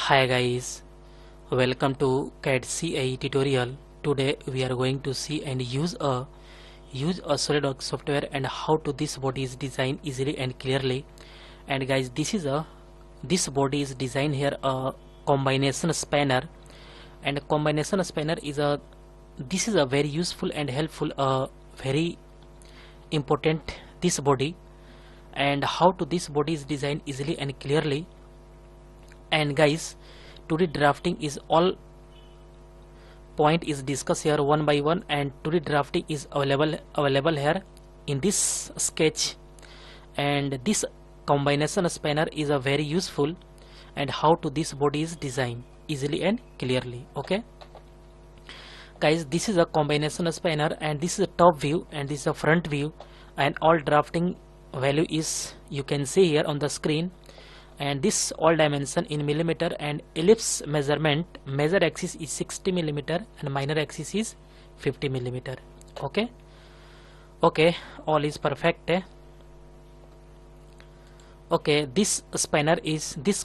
Hi guys, welcome to CAD CA tutorial. Today we are going to see and use a Solidworks software and how to this body is designed easily and clearly. And guys, this body is designed here a combination spanner, and combination spanner is a very useful and helpful very important this body, and how to this body is designed easily and clearly. And guys, today drafting is all point is discussed here one by one, and today drafting is available here in this sketch. And this combination spanner is a very useful, and how to this body is designed easily and clearly. Okay guys, this is a combination spanner, and this is a top view and this is a front view, and all drafting value is you can see here on the screen. And this all dimension in millimeter, and ellipse measurement, major axis is 60 millimeter and minor axis is 50 millimeter. Okay, all is perfect. Okay, this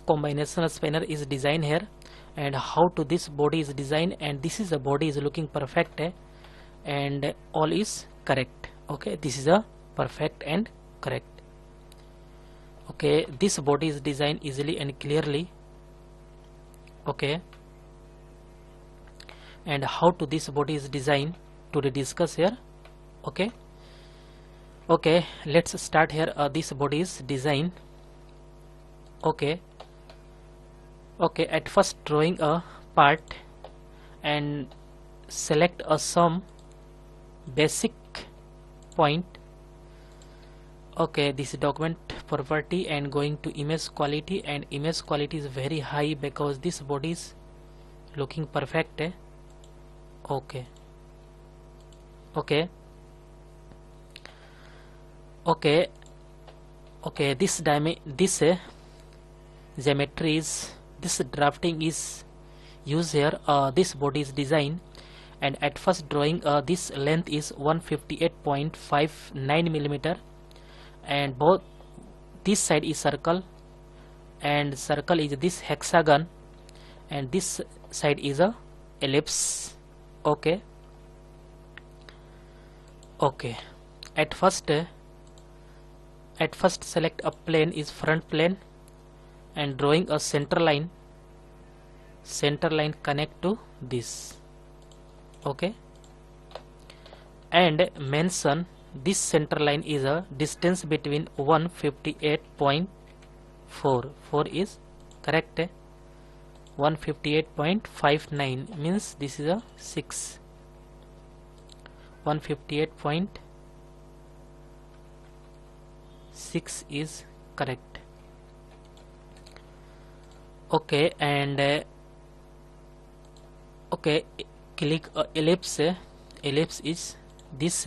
combination spanner is designed here, and how to this body is designed, and this is a body is looking perfect, and all is correct. Okay, this is a perfect and correct. Okay, this body is designed easily and clearly. Okay, and how to this body is designed to discuss here. Okay, let's start here. This body is designed. Okay, at first drawing a part and select some basic point. Okay, this document property and going to image quality, and image quality is very high because this body is looking perfect. Okay, this geometry is, this drafting is used here. This body is designed, and at first drawing this length is 158.59 millimeter, and both this side is circle, and circle is this hexagon, and this side is a ellipse. Okay, at first select a plane is front plane, and drawing a center line connect to this. Okay, and mention this center line is a distance between 158.4 is correct. 158.59 means this is a 6. 158.6 is correct. Okay, and click ellipse. Ellipse is this,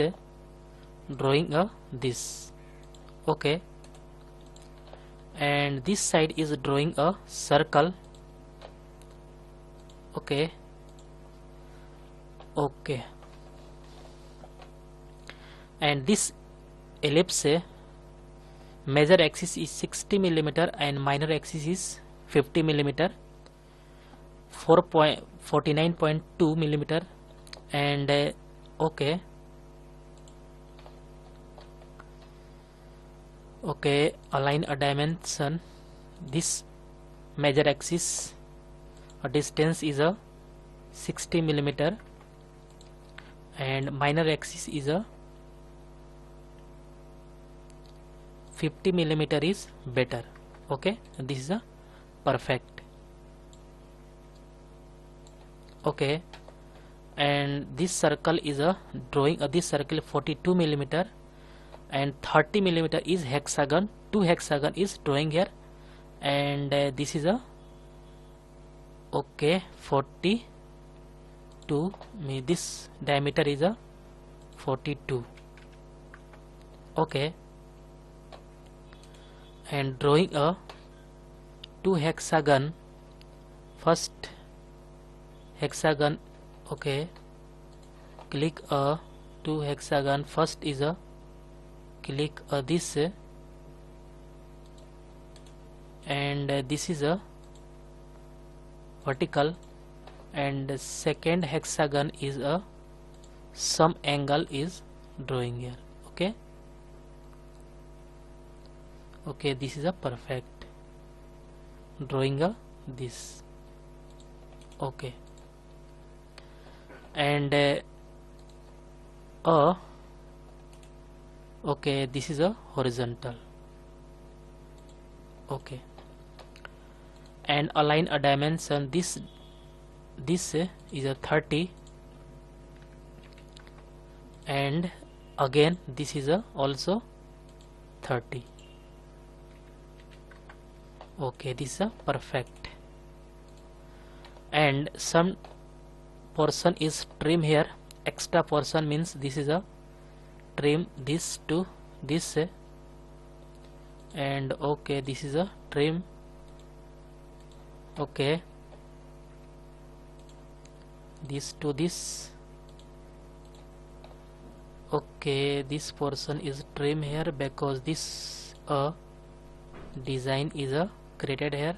drawing this. Okay, and this side is drawing a circle. Okay, and this ellipse major axis is 60 millimeter and minor axis is 50 millimeter, 49.2 millimeter, and align a dimension. This major axis distance is a 60 millimeter, and minor axis is a 50 millimeter is better. Okay, this is a perfect. Okay, and this circle is a drawing this circle 42 millimeter, and 30 millimeter is hexagon. 2 hexagon is drawing here, and this is a 42. This diameter is a 42. Okay, and drawing a 2 hexagon. First hexagon. Okay, click 2 hexagon. First is a click this, and this is a vertical, and the second hexagon is a some angle is drawing here. Okay, okay, this is a perfect drawing a this. Okay, and okay, this is a horizontal. Okay, and align a dimension. This is a 30, and again this is a also 30. Okay, this is a perfect. And some portion is trim here. Extra portion means this is a trim this to this, and okay, this is a trim. Okay, this to this. Okay, this portion is trim here because this design is created here.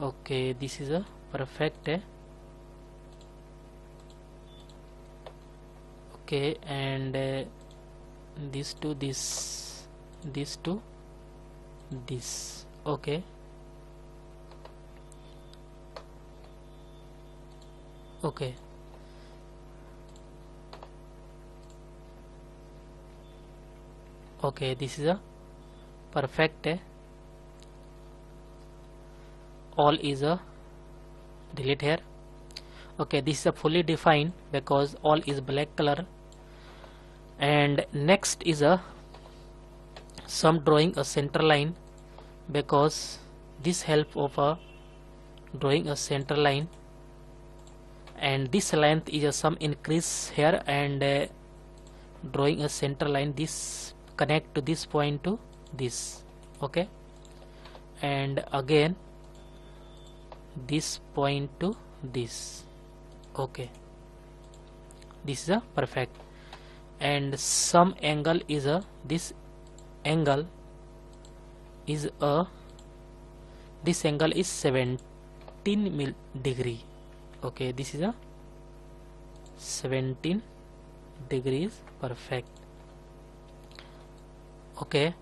Okay, this is a perfect. Okay, and this to this, this to this. Okay, okay, okay, this is a perfect. All is a delete here. Okay, this is a fully defined because all is black color. And next is a some drawing a center line, because this help of a drawing a center line, and this length is a some increase here, and drawing a center line. This connect to this point to this. Okay, and again this point to this. Okay, this is a perfect. And some angle is a this angle is a this angle is 17 degree. Okay, this is a 17 degrees. Perfect. Okay,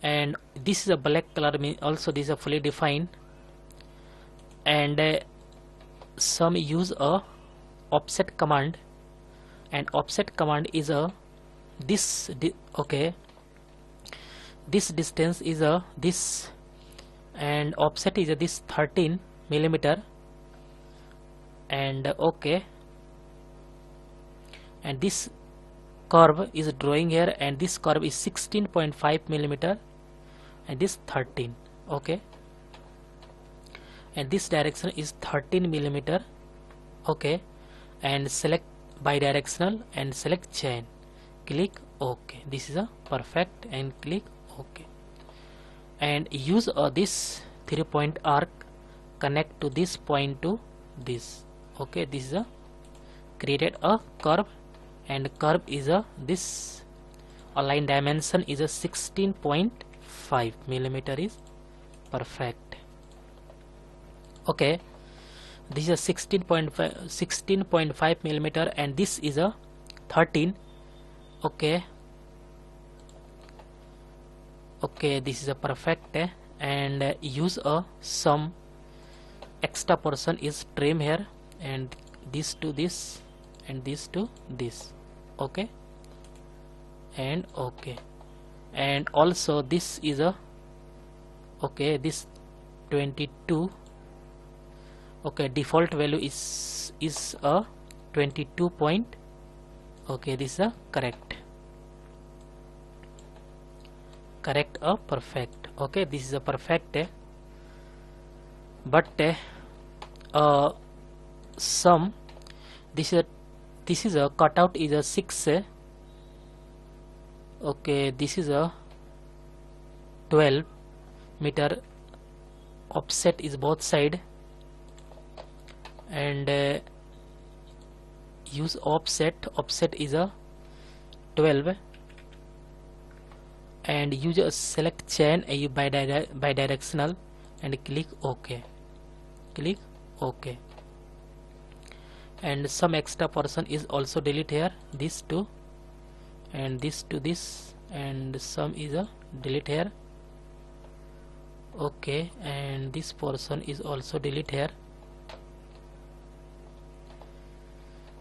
and this is a black color, mean also this is a fully defined. And some use a offset command, and offset command is a this okay, this distance is a this, and offset is a this 13 millimeter. And okay, and this curve is drawing here, and this curve is 16.5 millimeter, and this 13. Okay, and this direction is 13 millimeter. Okay, and select bidirectional and select chain, click OK. This is a perfect, and click OK, and use this 3-point arc, connect to this point to this. Okay, this is a created a curve, and curve is a this align dimension is a 16.5 millimeter is perfect. Okay, this is a 16.5 millimeter, and this is a 13. Okay, okay, this is a perfect. And use a some extra portion is trim here, and this to this, and this to this. Okay, and okay, and also this is a okay, this 22. Okay, default value is a 22 point. Okay, this is a correct a perfect. Okay, this is a perfect. But some this is a cutout is a 6. Okay, this is a 12 meter. Offset is both side, and use offset is a 12, and use a select chain bidirectional and click OK. Click OK. And some extra portion is also delete here, this too, and this to this, and some is a delete here. Okay, and this portion is also delete here.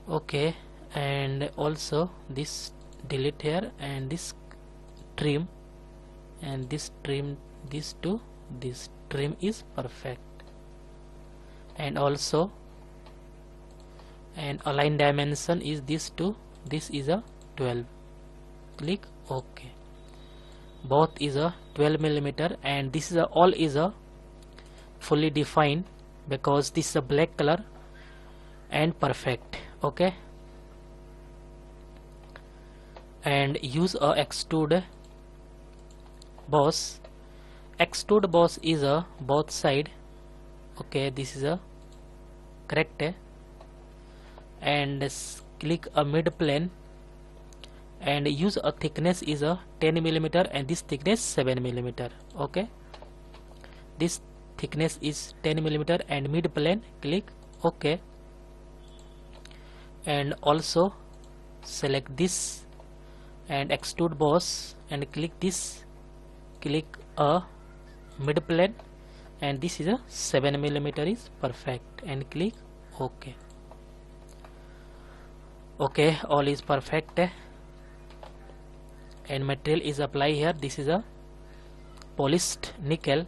Okay, and also this delete here, and this trim, and this trim, this to this trim is perfect. And also, and align dimension is this to this is a 12. Click OK. Both is a 12 millimeter, and this is a all is a fully defined because this is a black color and perfect. Okay, and use a extrude boss. Extrude boss is a both side. Okay, this is a correct, and click a mid plane and use a thickness is a 10 millimeter and this thickness 7 millimeter. Okay, this thickness is 10 millimeter and mid plane. Click OK, and also select this and extrude boss and click this, click a mid plane, and this is a 7 millimeter is perfect, and click OK. Okay, all is perfect, and material is apply here. This is a polished nickel.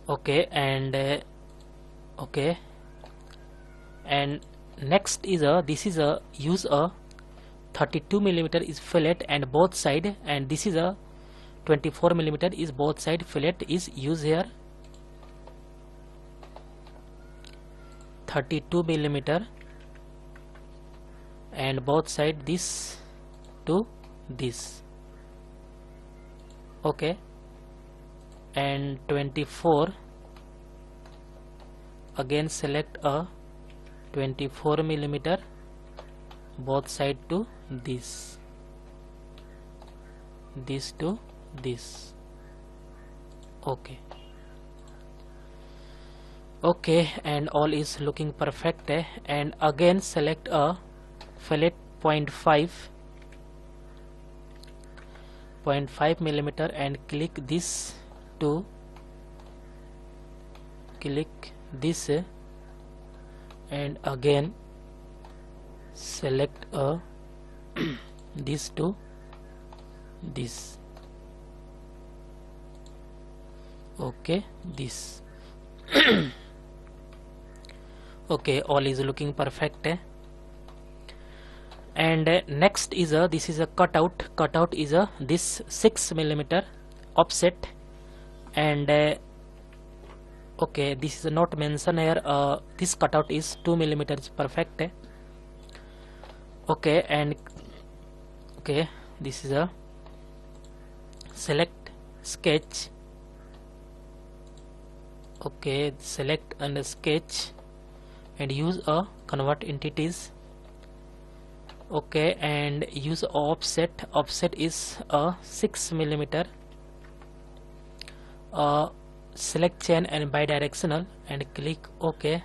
Okay, and okay, and next is a this is a use a 32 millimeter is fillet and both side, and this is a 24 millimeter is both side fillet is use here. 32 millimeter and both side this to this. Okay, and 24 again select a 24 millimeter both side to this to this. Okay, okay, and all is looking perfect, and again select a fillet 0.5 millimeter and click this to click this, and again select a this to this. Okay, this. Okay, all is looking perfect, and next is a this is a cutout is a this 6 millimeter offset, and okay, this is not mentioned here. This cutout is 2 millimeters perfect. Okay, and okay, this is a select sketch. Okay, select and sketch and use a convert entities. Okay, and use offset. Offset is a 6 millimeter. Select chain and bidirectional and click OK.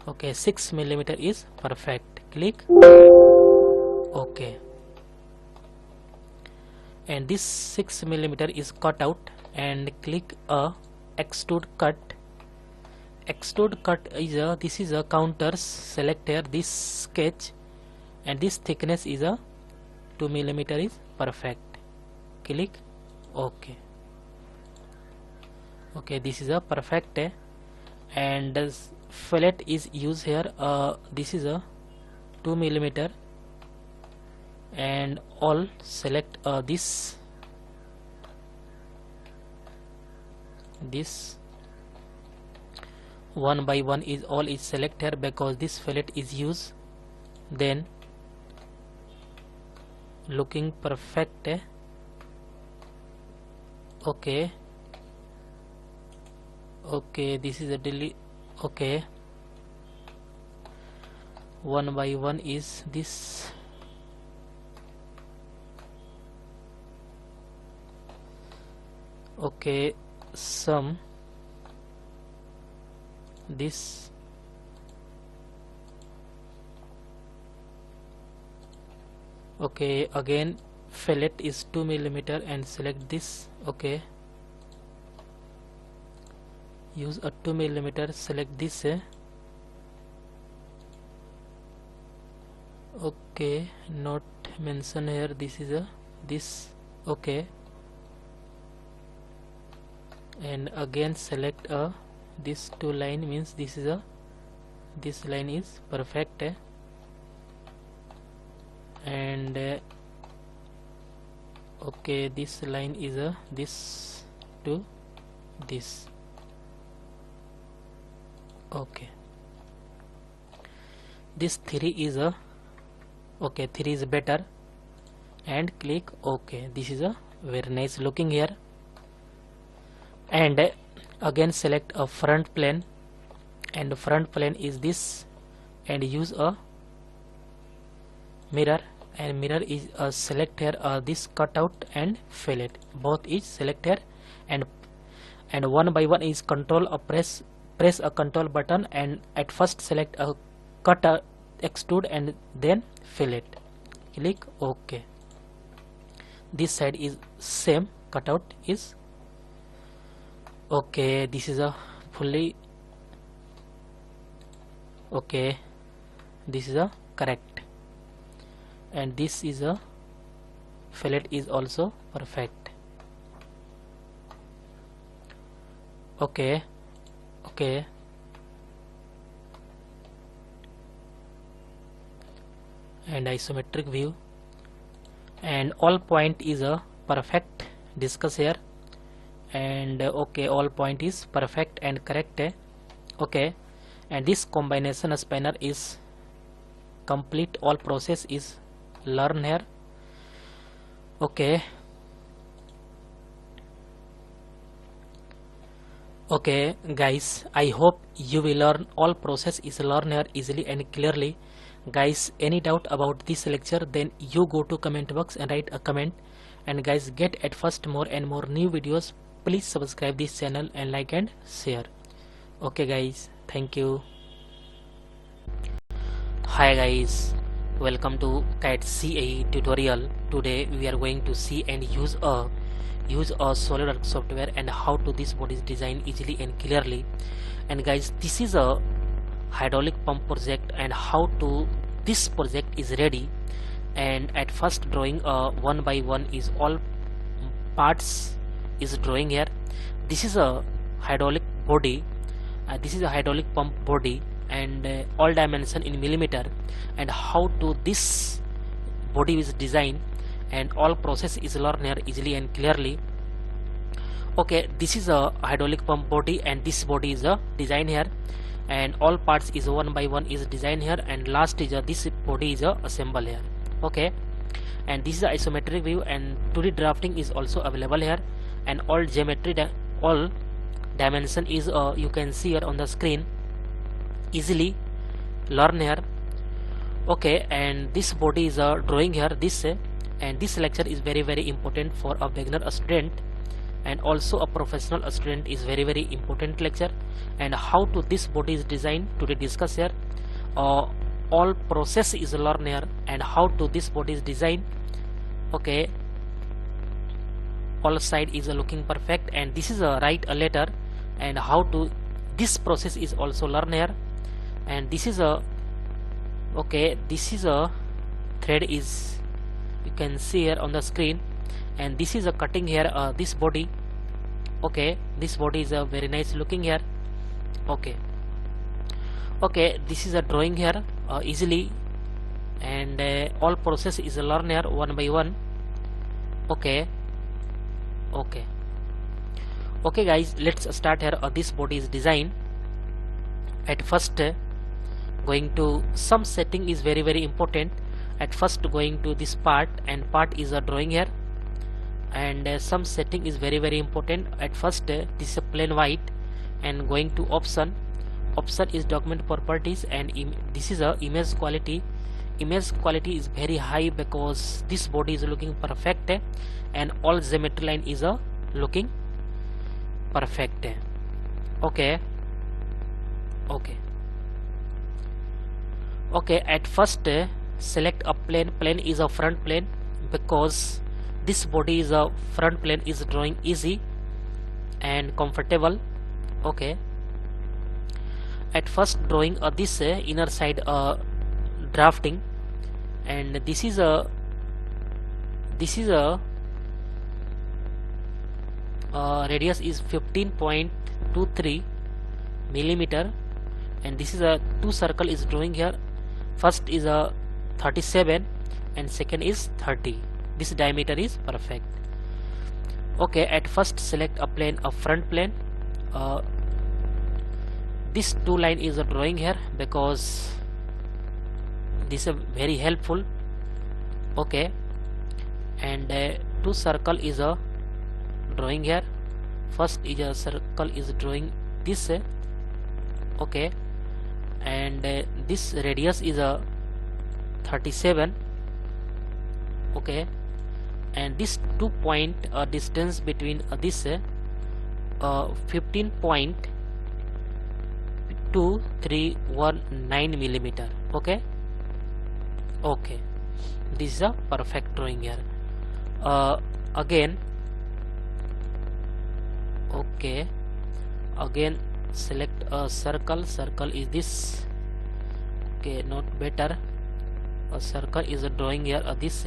Okay, 6 millimeter is perfect. Click OK, and this 6 millimeter is cut out, and click a extrude cut. Extrude cut is a this is a counters. Select here this sketch, and this thickness is a 2 millimeter is perfect. Click OK. Okay, this is a perfect, and this fillet is used here. This is a 2 millimeter, and all select this one by one is all is select here because this fillet is used. Then looking perfect. Okay, okay, this is a delete. Okay, one by one is this. okay, sum this, okay, again fillet is 2 mm and select this, okay, use a 2 mm, select this, okay, not mention here, this is a this, okay, and again select a this 2 line, means this is a this line is perfect, and okay, this line is a this to this, okay, this 3 is a okay, 3 is better, and click OK. This is a very nice looking here, and again select a front plane, and the front plane is this, and use a mirror, and mirror is select here this cutout and fillet, both is select here, and one by one is control press a control button, and at first select a cut extrude and then fillet, click OK. This side is same, cutout is okay, this is a fully okay, this is a correct, and this is a fillet is also perfect, okay, okay, and isometric view, and all point is a perfect, discuss here, and okay, all point is perfect and correct, okay, and this combination spanner is complete, all process is learn here, okay, okay guys, I hope you will learn all process is learn here easily and clearly. Guys, any doubt about this lecture, then you go to comment box and write a comment, and guys, get at first more and more new videos, please subscribe this channel and like and share. Okay guys, thank you. Hi guys, welcome to CAD CAE tutorial. Today we are going to see and use a Solidworks software and how to this body is designed easily and clearly. And guys, this is a hydraulic pump project, and how to this project is ready, and at first drawing one by one is all parts is drawing here. This is a hydraulic body, this is a hydraulic pump body, and all dimension in millimeter, and how to this body is designed, and all process is learned here easily and clearly. Okay, this is a hydraulic pump body, and this body is a design here, and all parts is one by one is designed here, and last is this body is assemble here, okay, and this is isometric view, and 2D drafting is also available here, and all geometry all dimension is you can see here on the screen, easily learn here, okay, and this body is drawing here this, and this lecture is very important for a beginner student, and also a professional student is very important lecture. And how to this body is designed today discuss here, all process is learn here, and how to this body is designed, okay, all side is looking perfect, and this is a write a letter, and how to this process is also learn here, and this is a okay, this is a thread is you can see here on the screen, and this is a cutting here this body, okay, this body is a very nice looking here, okay, okay, this is a drawing here easily, and all process is learn here one by one, okay, okay, okay guys, let's start here. This body is design. At first going to some setting is very important. At first going to this part, and part is a drawing here, and some setting is very important. At first this is a plain white, and going to option is document properties, and this is a image quality. Image quality is very high because this body is looking perfect, and all geometry line is looking perfect है. Okay. At first select a plane. Plane is a front plane because this body is a front plane, is drawing easy and comfortable. Okay. At first drawing this inner side drafting, and this is a radius is 15.23 millimeter, and this is a two circle is drawing here. First is a 37 and second is 30. This diameter is perfect. Okay, at first select a plane, a front plane. This two line is a drawing here because this is very helpful. Okay, and two circle is a drawing here. First is a circle is drawing this. Okay, and this radius is a 37. Okay, and this 2 point distance between this 15.2319 millimeter. Okay, this is a perfect drawing here. Again select a circle. Circle is this. Okay, not better. A circle is a drawing here this,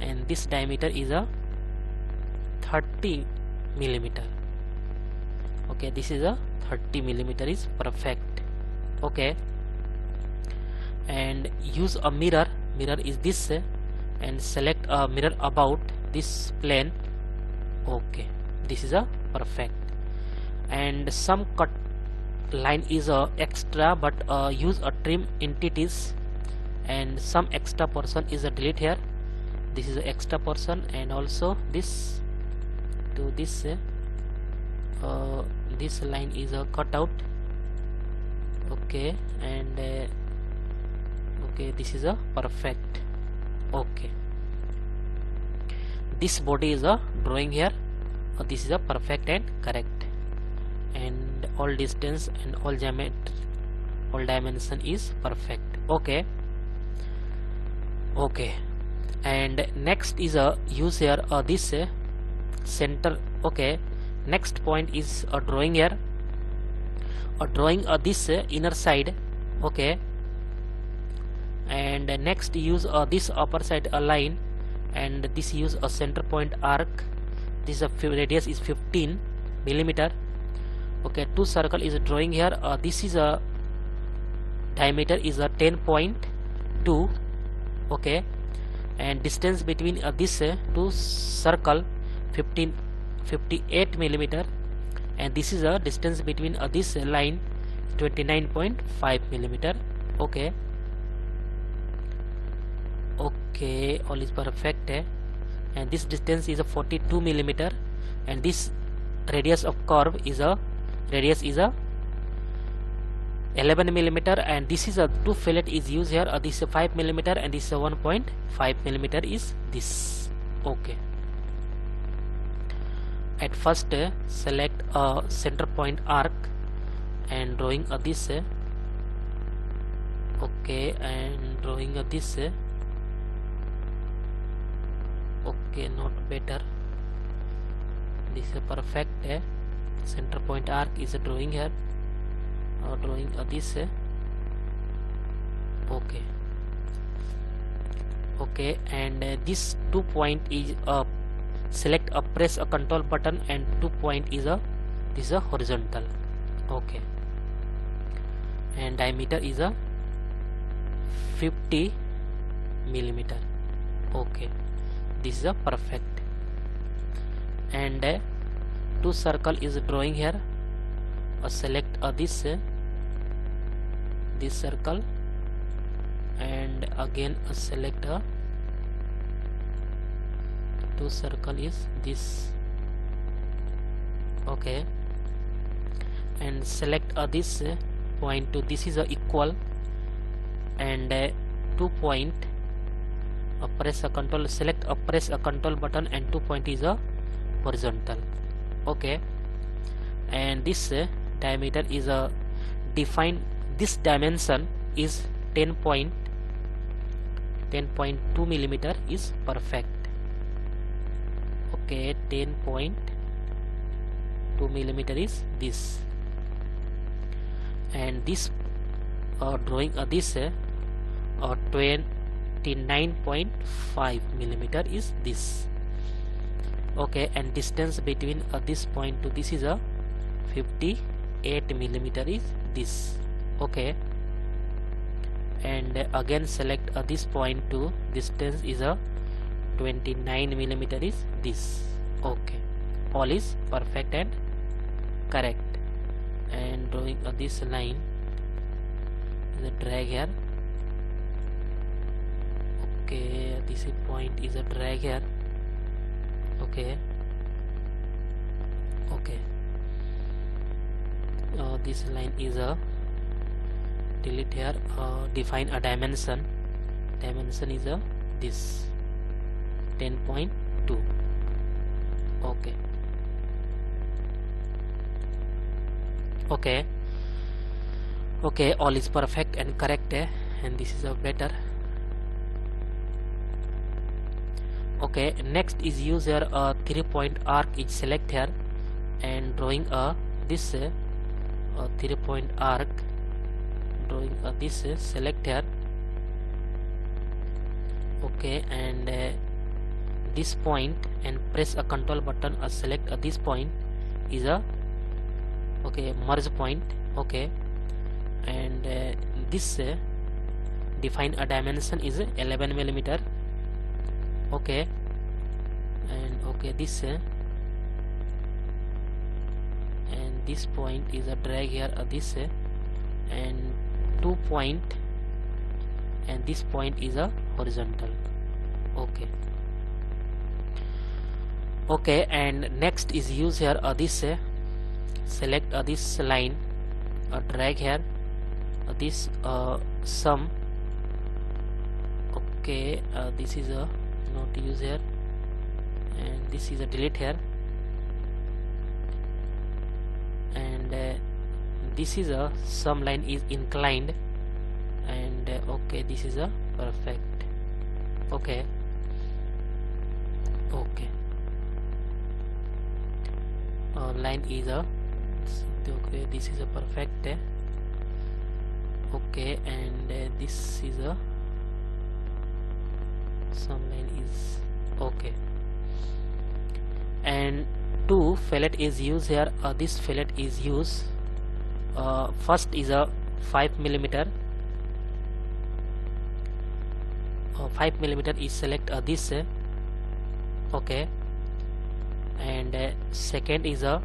and this diameter is a 30 millimeter. Okay, this is a 30 millimeter is perfect. Okay, and use a mirror. Mirror is this, and select a mirror about this plane. Okay, this is a perfect. And some cut line is a extra, but use a trim entities, and some extra portion is a delete here. This is a extra portion, and also this to this this line is a cut out. Okay, and okay, this is a perfect. Okay, this body is a drawing here. This is a perfect and correct, and all distance and all geometry, all dimension is perfect. Okay, and next is a use here this center. Okay, next point is a drawing here, a drawing this inner side. Okay, and next use this upper side a line, and this use a center point arc. This radius is 15 millimeter. Okay, two circle is a drawing here. This is a diameter is a 10.2. Okay, and distance between this two circle 58 millimeter, and this is a distance between this line 29.5 millimeter. Okay, all is perfect. And this distance is a 42 millimeter, and this radius of curve is a 11 millimeter, and this is a two fillet is used here. This is 5 millimeter, and this is 1.5 millimeter is this. Okay, at first select a center point arc and drawing this. Okay, and drawing this. Okay, not better. This is perfect. Center point arc is a drawing here, drawing this. Okay, and this 2 point is select a press a control button, and 2 point is this is a horizontal. Okay, and diameter is a 50 millimeter. Okay, this is a perfect. And two circle is drawing here. Select this circle, and again select two circle is this. Okay, and select this point to this is equal, and 2 point press a control, select press a control button, and 2 point is a horizontal. Okay, and this diameter is a defined. This dimension is 10.2 millimeter is perfect. Okay, 10.2 millimeter is this, and this drawing this 29.5 millimeter is this. Okay, and distance between this point to this is a 58 millimeter is this. Okay, and again select this point to distance is a 29 millimeter is this. Okay, all is perfect and correct. And drawing this line is a drag here. Okay, this point is a drag here. Okay, okay, this line is a delete here. Define a dimension. Dimension is a this 10.2. Okay, okay, okay, all is perfect and correct, and this is a better. Okay, next is use here a 3-point arc is select here and drawing this 3-point arc, drawing this select here. Okay, and this point and press a control button, select this point is a okay merge point. Okay, and this define a dimension is 11 millimeter. Okay, and okay this and this point is a drag here this and 2 point, and this point is a horizontal. Okay, okay, and next is use here this select this line, drag here this sum. Okay, this is a not use here, and this is a delete here, and this is a sum line is inclined, and okay this is a perfect. Okay, okay, line is a okay this is a perfect. Okay, and this is a some line is okay, and two fillet is used here. This fillet is used first is a 5 millimeter. 5 millimeter is select this. Okay, and second is a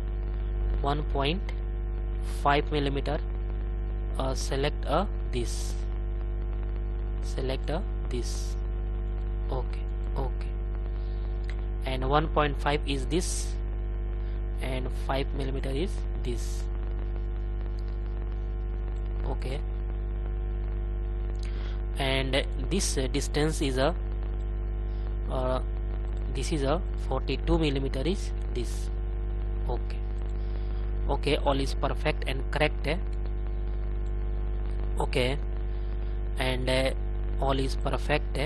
1.5 millimeter. Select this. Select this. Okay, okay, and 1.5 is this, and 5 millimeter is this. Okay, and this distance is a this is a 42 millimeter is this. Okay, okay, all is perfect and correct. Okay, and all is perfect.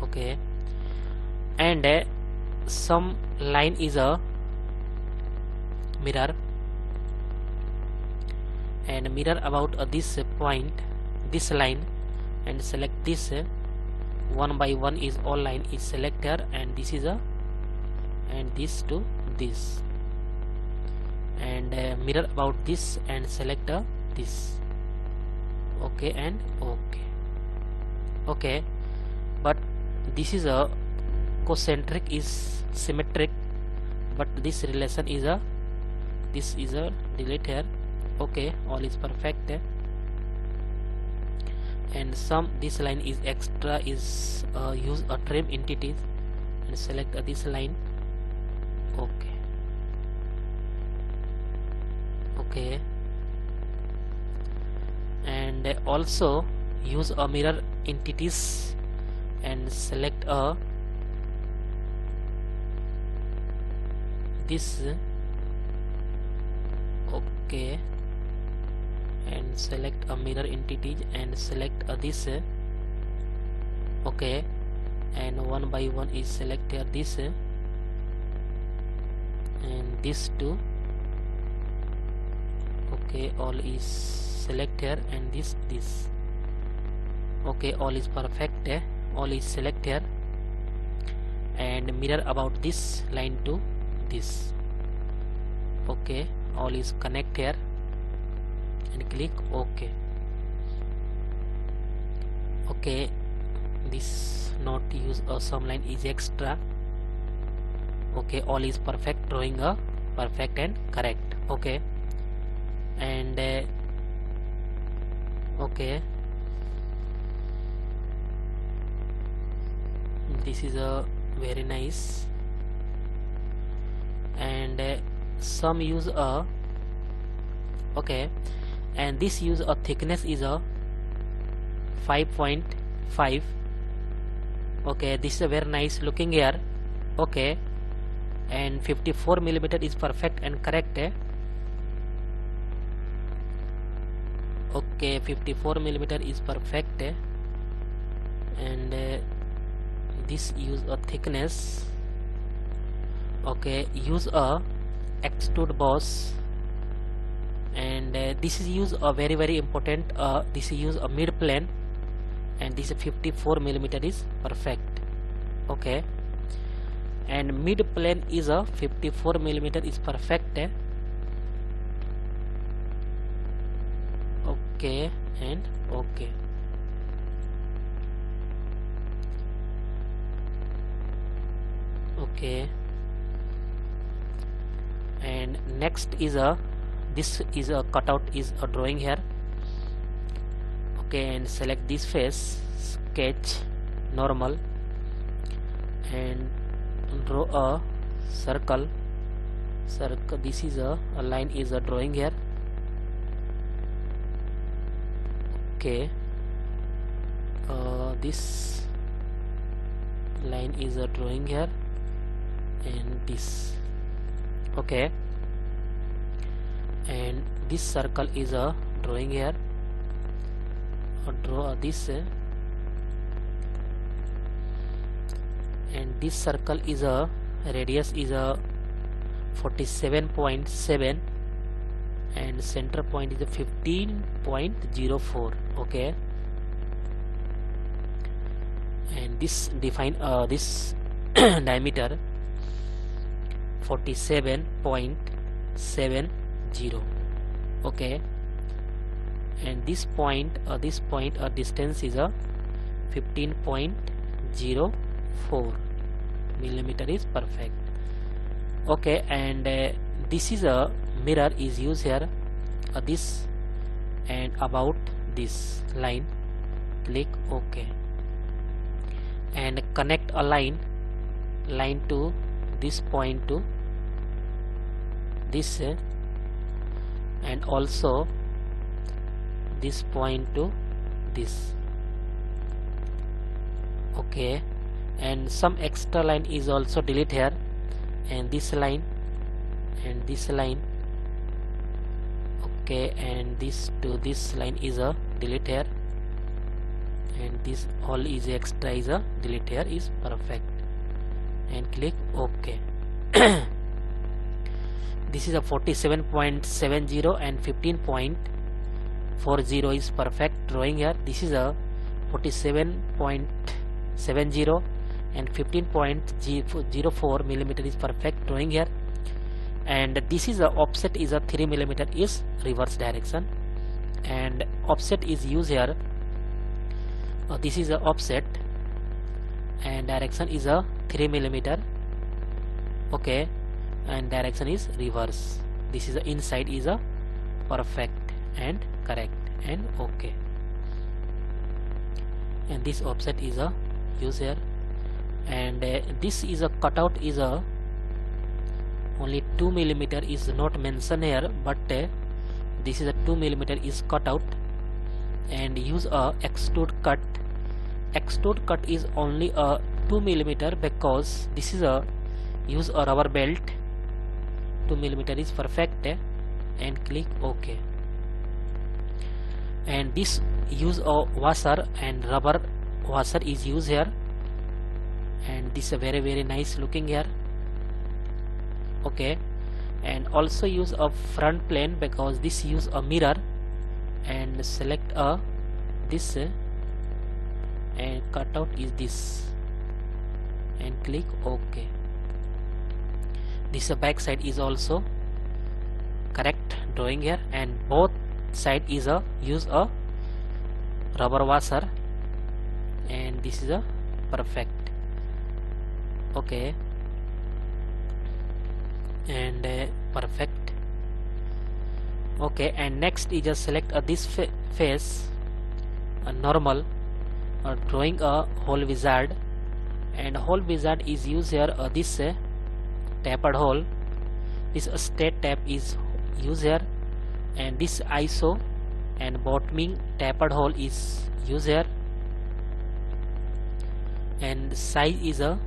Okay, and some line is a mirror, and mirror about this point, this line, and select this. One by one is all line is selected, and this is a and this to this, and mirror about this and select this. Okay, and okay, okay, but this is a concentric is symmetric, but this relation is a this is a delete here. Okay, all is perfect, and some this line is extra is use a trim entities and select this line. Okay, okay, and also use a mirror entities and select a this. Okay, and select a mirror entity and select this. Okay, and one by one is select here this and this too. Okay, all is select here and this. Okay, all is perfect. All is select here and mirror about this line to this. Okay, all is connect here and click OK. Okay, this not use a some line is extra. Okay, all is perfect, drawing a perfect and correct. Okay, and okay, this is a very nice. And some use a okay, and this use a thickness is a 5.5. okay, this is a very nice looking here. Okay, and 54 millimeter is perfect and correct. Okay, 54 millimeter is perfect. And this use a thickness. Okay, use a extrude boss. And this is use a very important. This is use a mid plane, and this 54 millimeter is perfect. Okay, and mid plane is a 54 millimeter is perfect. Okay, and okay. Okay, and next is a this is a cutout is a drawing here. Okay, and select this face, sketch, normal, and draw a circle. This is a line is a drawing here. Okay, this line is a drawing here and this. Okay, and this circle is a drawing here. Draw this, and this circle is a radius is a 47.7 and center point is a 15.04. okay, and this define this diameter 47.70. okay, and this point distance is a 15.04 millimeter is perfect. Okay, and this is a mirror is used here. This and about this line, click OK, and connect a line to this point to this, and also this point to this. Okay, and some extra line is also delete here, and this line and this line. Okay, and this to this line is a delete here, and this all is extra is a delete here is perfect, and click OK. This is a 47.70 and 15.40 is perfect drawing here. This is a 47.70 and 15.04 millimeter is perfect drawing here, and this is a offset is a 3 millimeter is reverse direction, and offset is used here. This is a offset and direction is a 3 millimeter. Okay, and direction is reverse. This is a inside is a perfect and correct and OK, and this offset is a use here, and this is a cutout is a only 2 millimeter is not mentioned here, but this is a 2 millimeter is cut out, and use a extrude cut. Extrude cut is only a 2 millimeter because this is a use a rubber belt 2 millimeter is perfect, and click OK. And this use of washer and rubber washer is used here, and this is a very nice looking here. Okay, and also use a front plane because this use a mirror, and select a this and cutout is this, and click OK. This back side is also correct drawing here, and both side is a use a rubber washer, and this is a perfect. Okay, and perfect. Okay, and next is just select this face, a normal, drawing a hole wizard, and hole wizard is used here this tapered hole. This straight tap is used here, and this ISO and bottoming tapered hole is used here, and size is a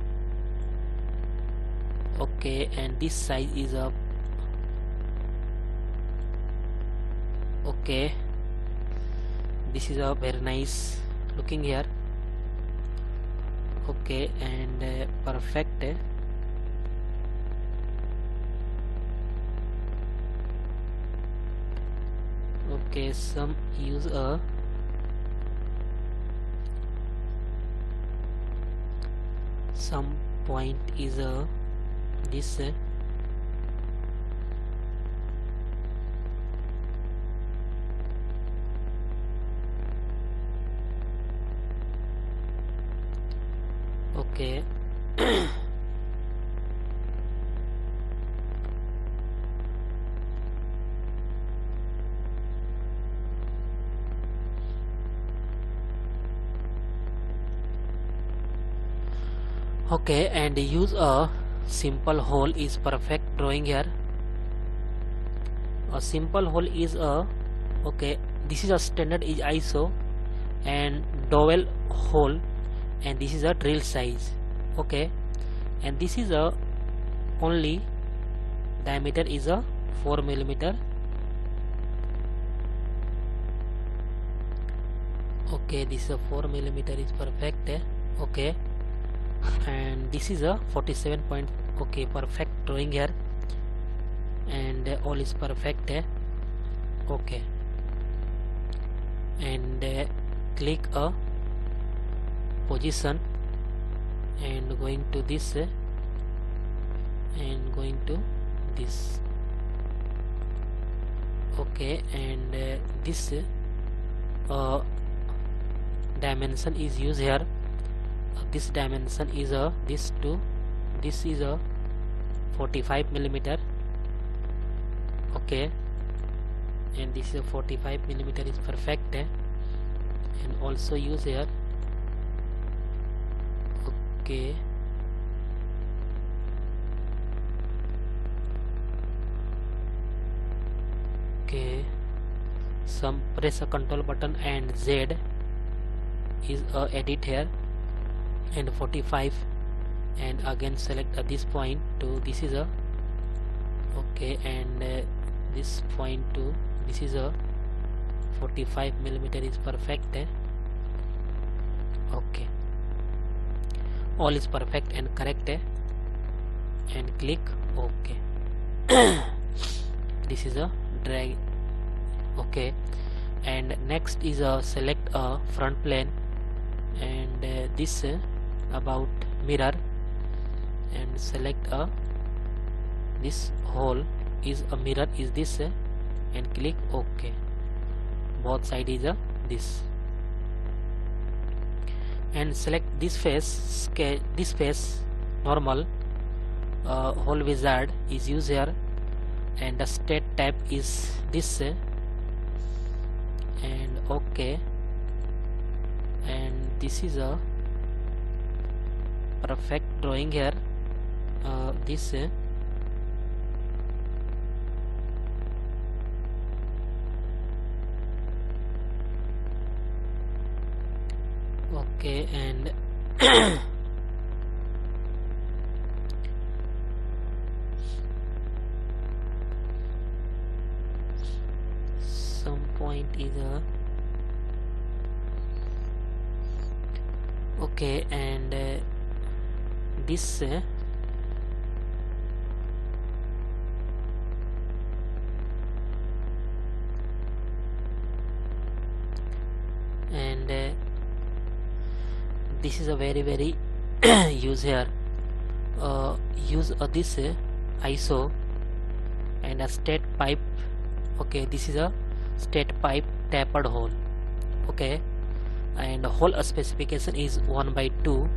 okay, and this size is a okay. This is a very nice looking here. Okay, and perfect. Okay, some use a some point is a this okay. Okay, and use a simple hole is perfect drawing here. A simple hole is a okay. This is a standard is ISO and dowel hole, and this is a drill size. Okay, and this is a only diameter is a 4 millimeter. Okay, this is a 4 millimeter is perfect. Okay, and this is a 47 point. Okay, perfect drawing here, and all is perfect. Okay, and click a position, and going to this and going to this. Okay, and this dimension is used here. This dimension is a this is a 45 millimeter. Okay, and this is a 45 millimeter is perfect, and also use here. Okay, okay, some press a control button and Z is edit here, and 45, and again select this point to this is a okay, and this point to this is a 45 millimeter is perfect. Okay, all is perfect and correct, and click OK. This is a drag. Okay, and next is a select a front plane, and this about mirror, and select a this hole is a mirror is this, and click OK. Both side is a this, and select this face, this face normal, hole wizard is used here, and the straight tab is this, and OK, and this is a perfect drawing here. This okay, and Okay, and this and this is a very use here. Use this ISO and a state pipe. Okay, this is a state pipe tapered hole. Okay, and hole specification is 1/2.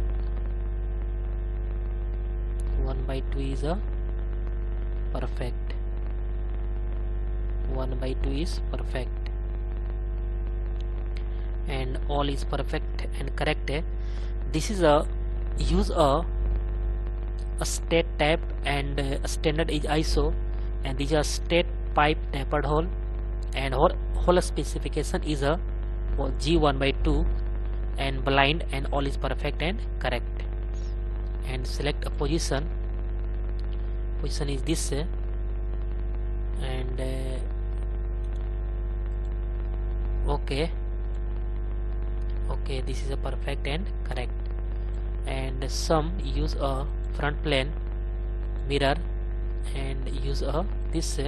1/2 is a perfect. 1/2 is perfect, and all is perfect and correct. This is a use a state tap and standard is ISO, and these are state pipe tapered hole, and hole specification is a G1/2 and blind, and all is perfect and correct. And select a position is this and okay, this is a perfect and correct. And some use a front plane mirror and use a this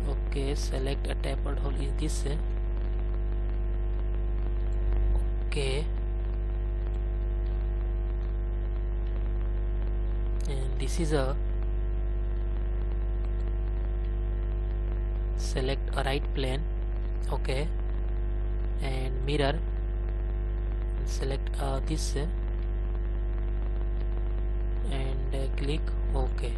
okay, select a tapered hole is this okay, and this is a select a right plane. Okay, and mirror and select this and click OK.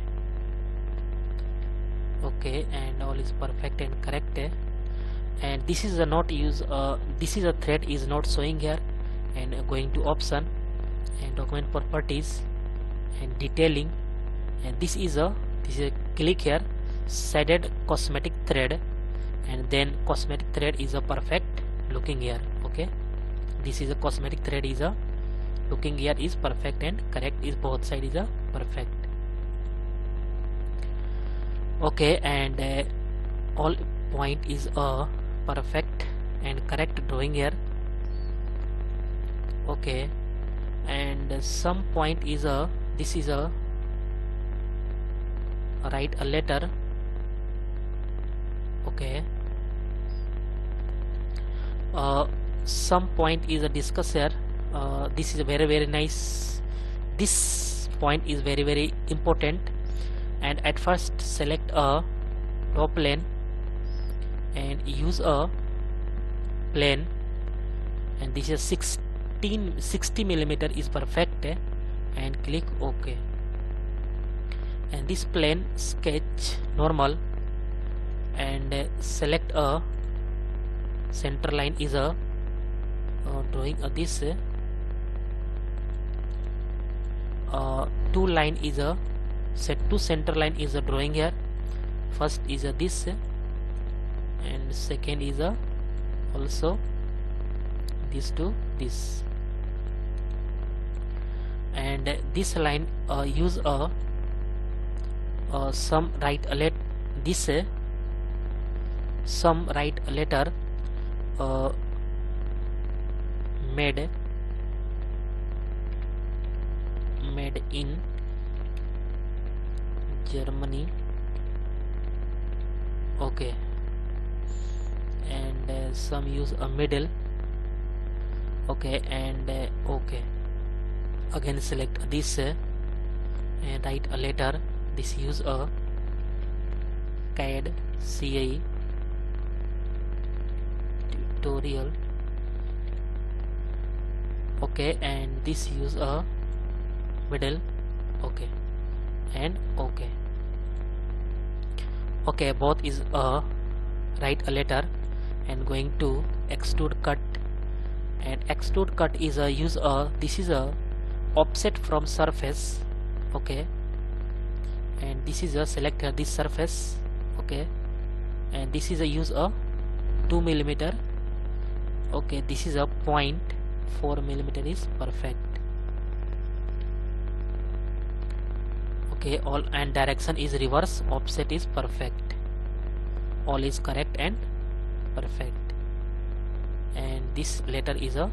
Okay, and all is perfect and correct. And this is a not use this is a thread is not showing here, and going to option and document properties and detailing, and this is a click here shaded cosmetic thread, and then cosmetic thread is a perfect looking here. Okay, this is a cosmetic thread is a looking here is perfect and correct, is both side is a perfect. Okay, and all point is a perfect and correct drawing here. Okay, and some point is a this is a write a letter. Okay, some point is a discuss here. This is a very nice. This point is very important. And at first select a top plane and use a plane, and this is 60 mm is perfect, and click OK. And this plane sketch normal, and select a center line is a drawing this two line is a set to center line is a drawing here. First is a this and second is a also this to this, and this line use a some write a let this some write a letter made in Germany. Okay, and some use a middle. Okay, and okay, again select this and write a letter. This use a CAD CAE tutorial. Okay, and this use a middle. Okay, and okay. Okay, both is write a letter and going to extrude cut, and extrude cut is a use a this is a offset from surface. Okay, and this is a select this surface. Okay, and this is a use a 2 mm. Okay, this is a 0.4 mm is perfect. Okay, all and direction is reverse, offset is perfect, all is correct and perfect. And this letter is a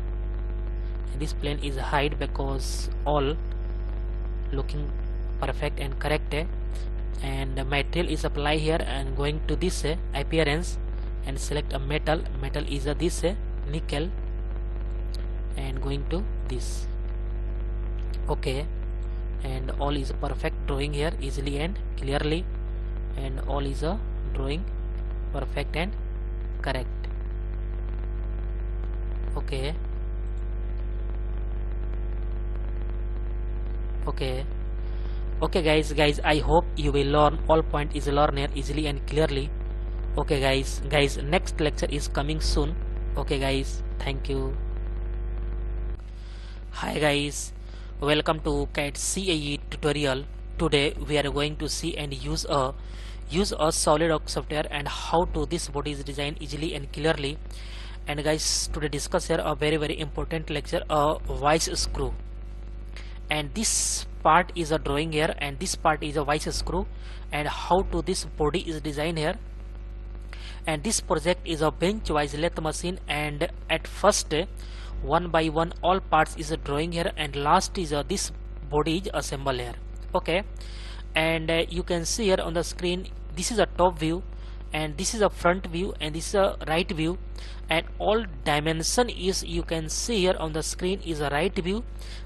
This plane is hide because all looking perfect and correct, and the material is apply here, and going to this appearance and select a metal is this nickel, and going to this. Okay, and all is perfect drawing here easily and clearly, and all is a drawing perfect and correct. Okay, okay guys, I hope you will learn all point is learn here easily and clearly. Okay guys, next lecture is coming soon. Okay guys, thank you. Hi guys, welcome to CAD CAE tutorial. Today we are going to see and use a Solidworks software and how to this body is designed easily and clearly. And guys, today discuss here a very important lecture, a vice screw. And this part is a drawing here, and this part is a vice screw, and how to this body is designed here. And this project is a bench wise lathe machine, and at first one by one all parts is a drawing here, and last is this body is assembled here. Okay, and you can see here on the screen, this is a top view, and this is a front view, and this is a right view, and all dimension is you can see here on the screen is a right view,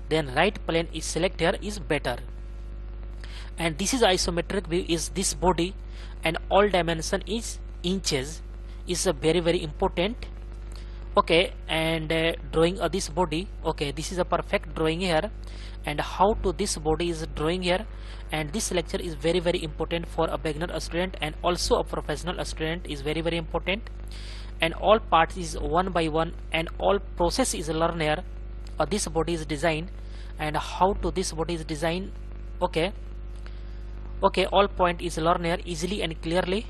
then right plane is select here is better. And this is isometric view is this body, and all dimension is inches, is a very important. Okay, and drawing this body. Okay, this is a perfect drawing here, and how to this body is drawing here. And this lecture is very important for a beginner student and also a professional student is very important. And all parts is one by one, and all process is learn here. This body is designed, and how to this body is designed. Okay, all point is learn here easily and clearly,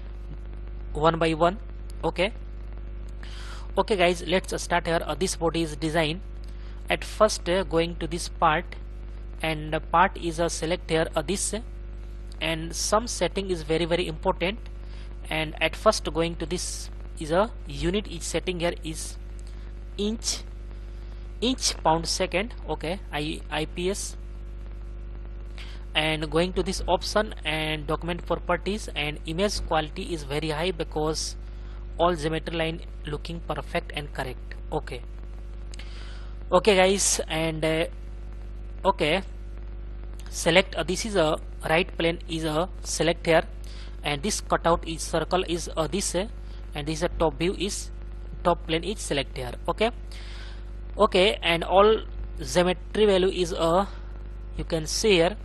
one by one. Okay guys, let's start here. This body is designed. At first going to this part, and the part is a select here this, and some setting is very important. And at first going to this is a unit is setting here is inch pound second. Okay, IPS, and going to this option and document properties, and image quality is very high because all geometry line looking perfect and correct. Okay guys, and okay, select this is a right plane is a select here, and this cutout is circle is this, and this is a top view is top plane is select here. Okay, and all geometry value is you can see here,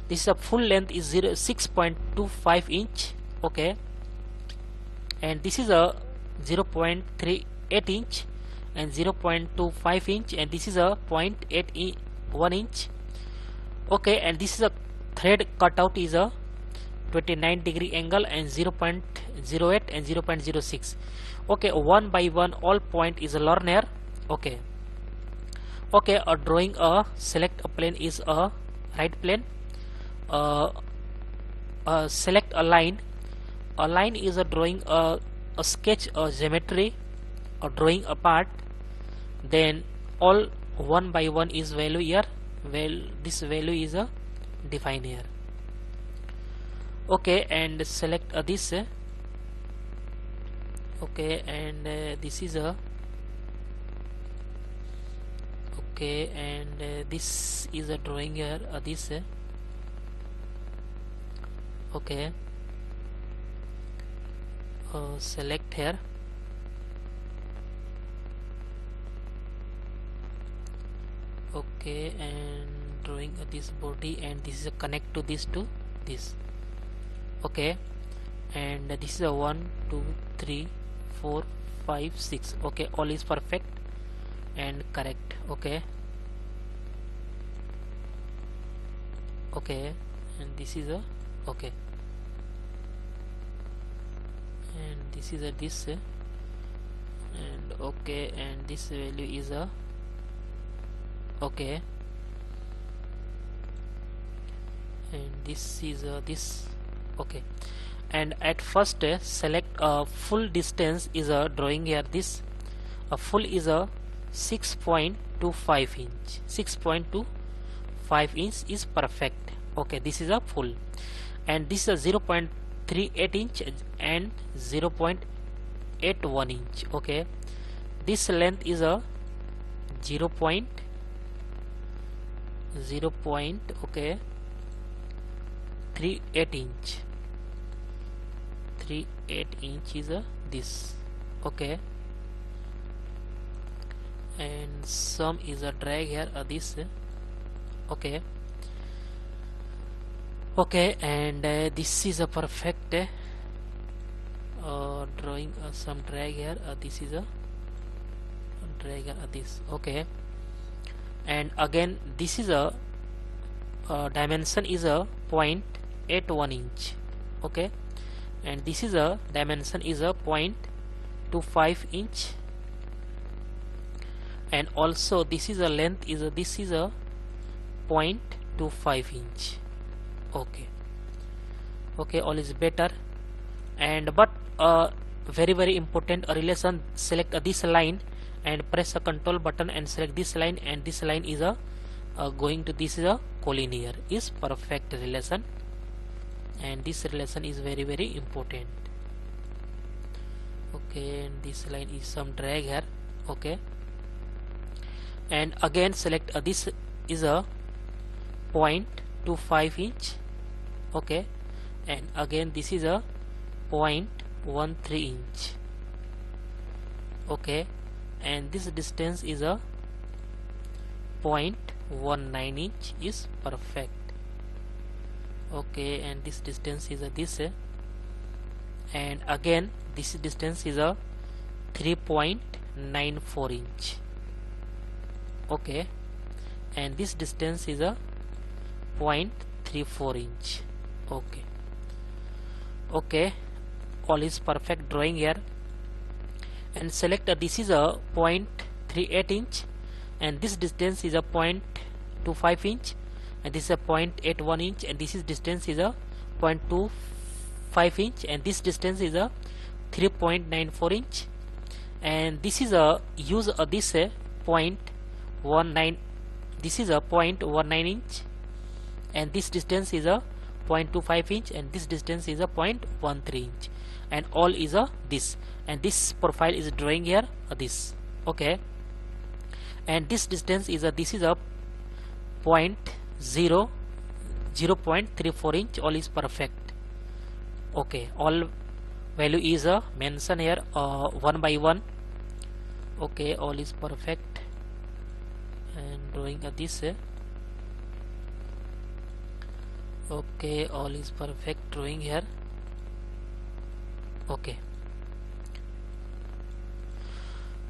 this is a full length is 6.25 inch. Okay, and this is a 0.38 inch and 0.25 inch, and this is a 0.81 inch. Okay, and this is a thread cutout is a 29-degree angle, and 0.08 and 0.06. Okay, one by one all point is a learn here. Okay, a drawing a select a plane is a right plane, select a line. A line is a drawing a sketch a geometry, or drawing a part, then all one by one is value here. Well, this value is a define here. Okay, and select this. Okay, and this is a okay, and this is a drawing here this. Okay, select here. Okay, and drawing this body, and this is a connect to this to this. Okay, and this is a 1 2 3 4 5 6. Okay, all is perfect and correct. Okay, and this is a okay, and this is a this, and okay, and this value is a okay, and this is this. Okay, and at first select a full distance is a drawing here this, a full is a 6.25 inch. 6.25 inch is perfect. Okay, this is a full, and this is a 0.38 inch and 0.81 inch. Okay, this length is a 0. Okay, 38 inch. 38 inch is a this. Okay, and some is a drag here this. Okay, okay, and this is a perfect drawing. Some drag here this is a drag here this. Okay, and again this is a dimension is a 0.81 inch. Okay, and this is a dimension is a 0.25 inch, and also this is a length is a 0.25 inch. Okay, okay, all is better. And but very important relation, select this line and press a control button and select this line, and this line is a going to this is a collinear is perfect relation, and this relation is very important. Okay, and this line is some drag here. Okay, and again select this is a 0.25 inch. Okay, and again this is a 0.13 inch. Okay, and this distance is a 0.19 inch is perfect. Okay, and this distance is a this, and again this distance is a 3.94 inch. Okay, and this distance is a 0.34 inch. Okay, okay, all is perfect drawing here, and select this is a 0.38 inch, and this distance is a 0.25 inch, and this is a 0.81 inch, and this is distance is a 0.25 inch, and this distance is a 3.94 inch, and this is a use this 0.19, this is a 0.19 inch, and this distance is a 0.25 inch, and this distance is a 0.13 inch, and all is a this, and this profile is drawing here this. Okay, and this distance is a this is a 0.34 inch. All is perfect. Okay, all value is mentioned here one by one. Okay, all is perfect, and drawing this. Okay, all is perfect drawing here. Okay,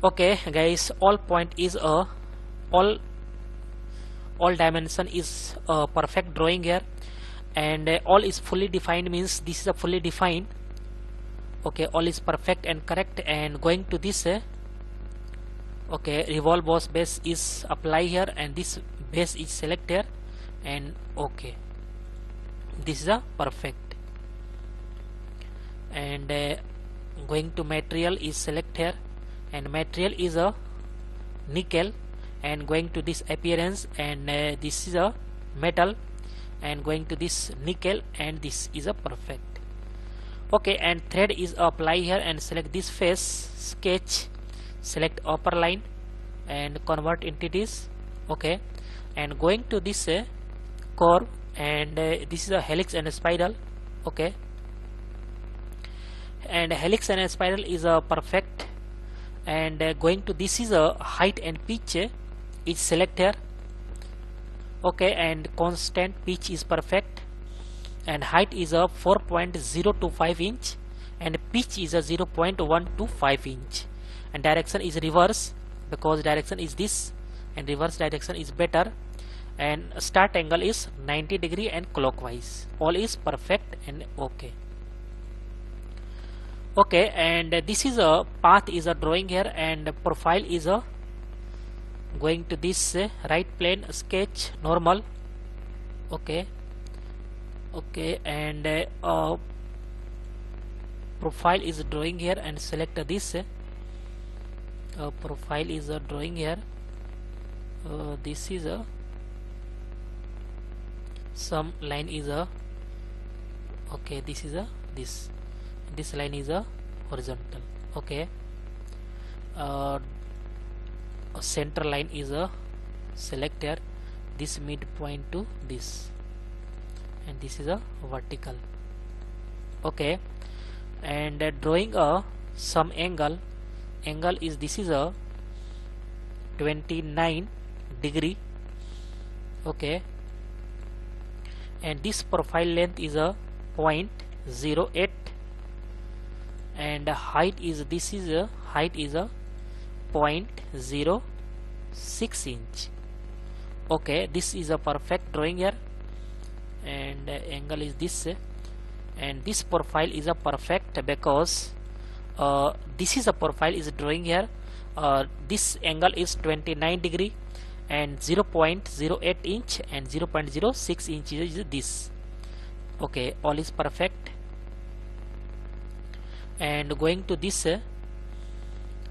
okay guys, all point is all dimension is perfect drawing here, and all is fully defined means this is a fully defined. Okay, all is perfect and correct, and going to this okay, revolve boss base is apply here, and this base is select here, and okay, this is a perfect, and going to material is select here, and material is a nickel, and going to this appearance, and this is a metal, and going to this nickel, and this is a perfect. Okay, and thread is apply here, and select this face sketch, select upper line and convert entities. Okay, and going to this curve, and this is a helix and a spiral. Okay, and helix and a spiral is a perfect, and going to this is a height and pitch is select here. Okay, and constant pitch is perfect, and height is a 4.025 inch, and pitch is a 0.125 inch, and direction is reverse because direction is this, and reverse direction is better, and start angle is 90 degree and clockwise. All is perfect and okay. Okay, and this is a path is a drawing here, and profile is a going to this right plane sketch normal. Okay, okay, and profile is drawing here, and select this, profile is a drawing here. This is a some line is a okay, this is a this line is a horizontal. Okay, a center line is a select here this midpoint to this, and this is a vertical. Okay, and drawing a some angle is this is a 29 degree. Okay, and this profile length is a 0.08, and height is this is a height is a 0.06 inch. Okay, this is a perfect drawing here, and angle is this, and this profile is a perfect because this is a profile is drawing here. This angle is 29 degree and 0.08 inch and 0.06 inch is this. Okay, all is perfect. And going to this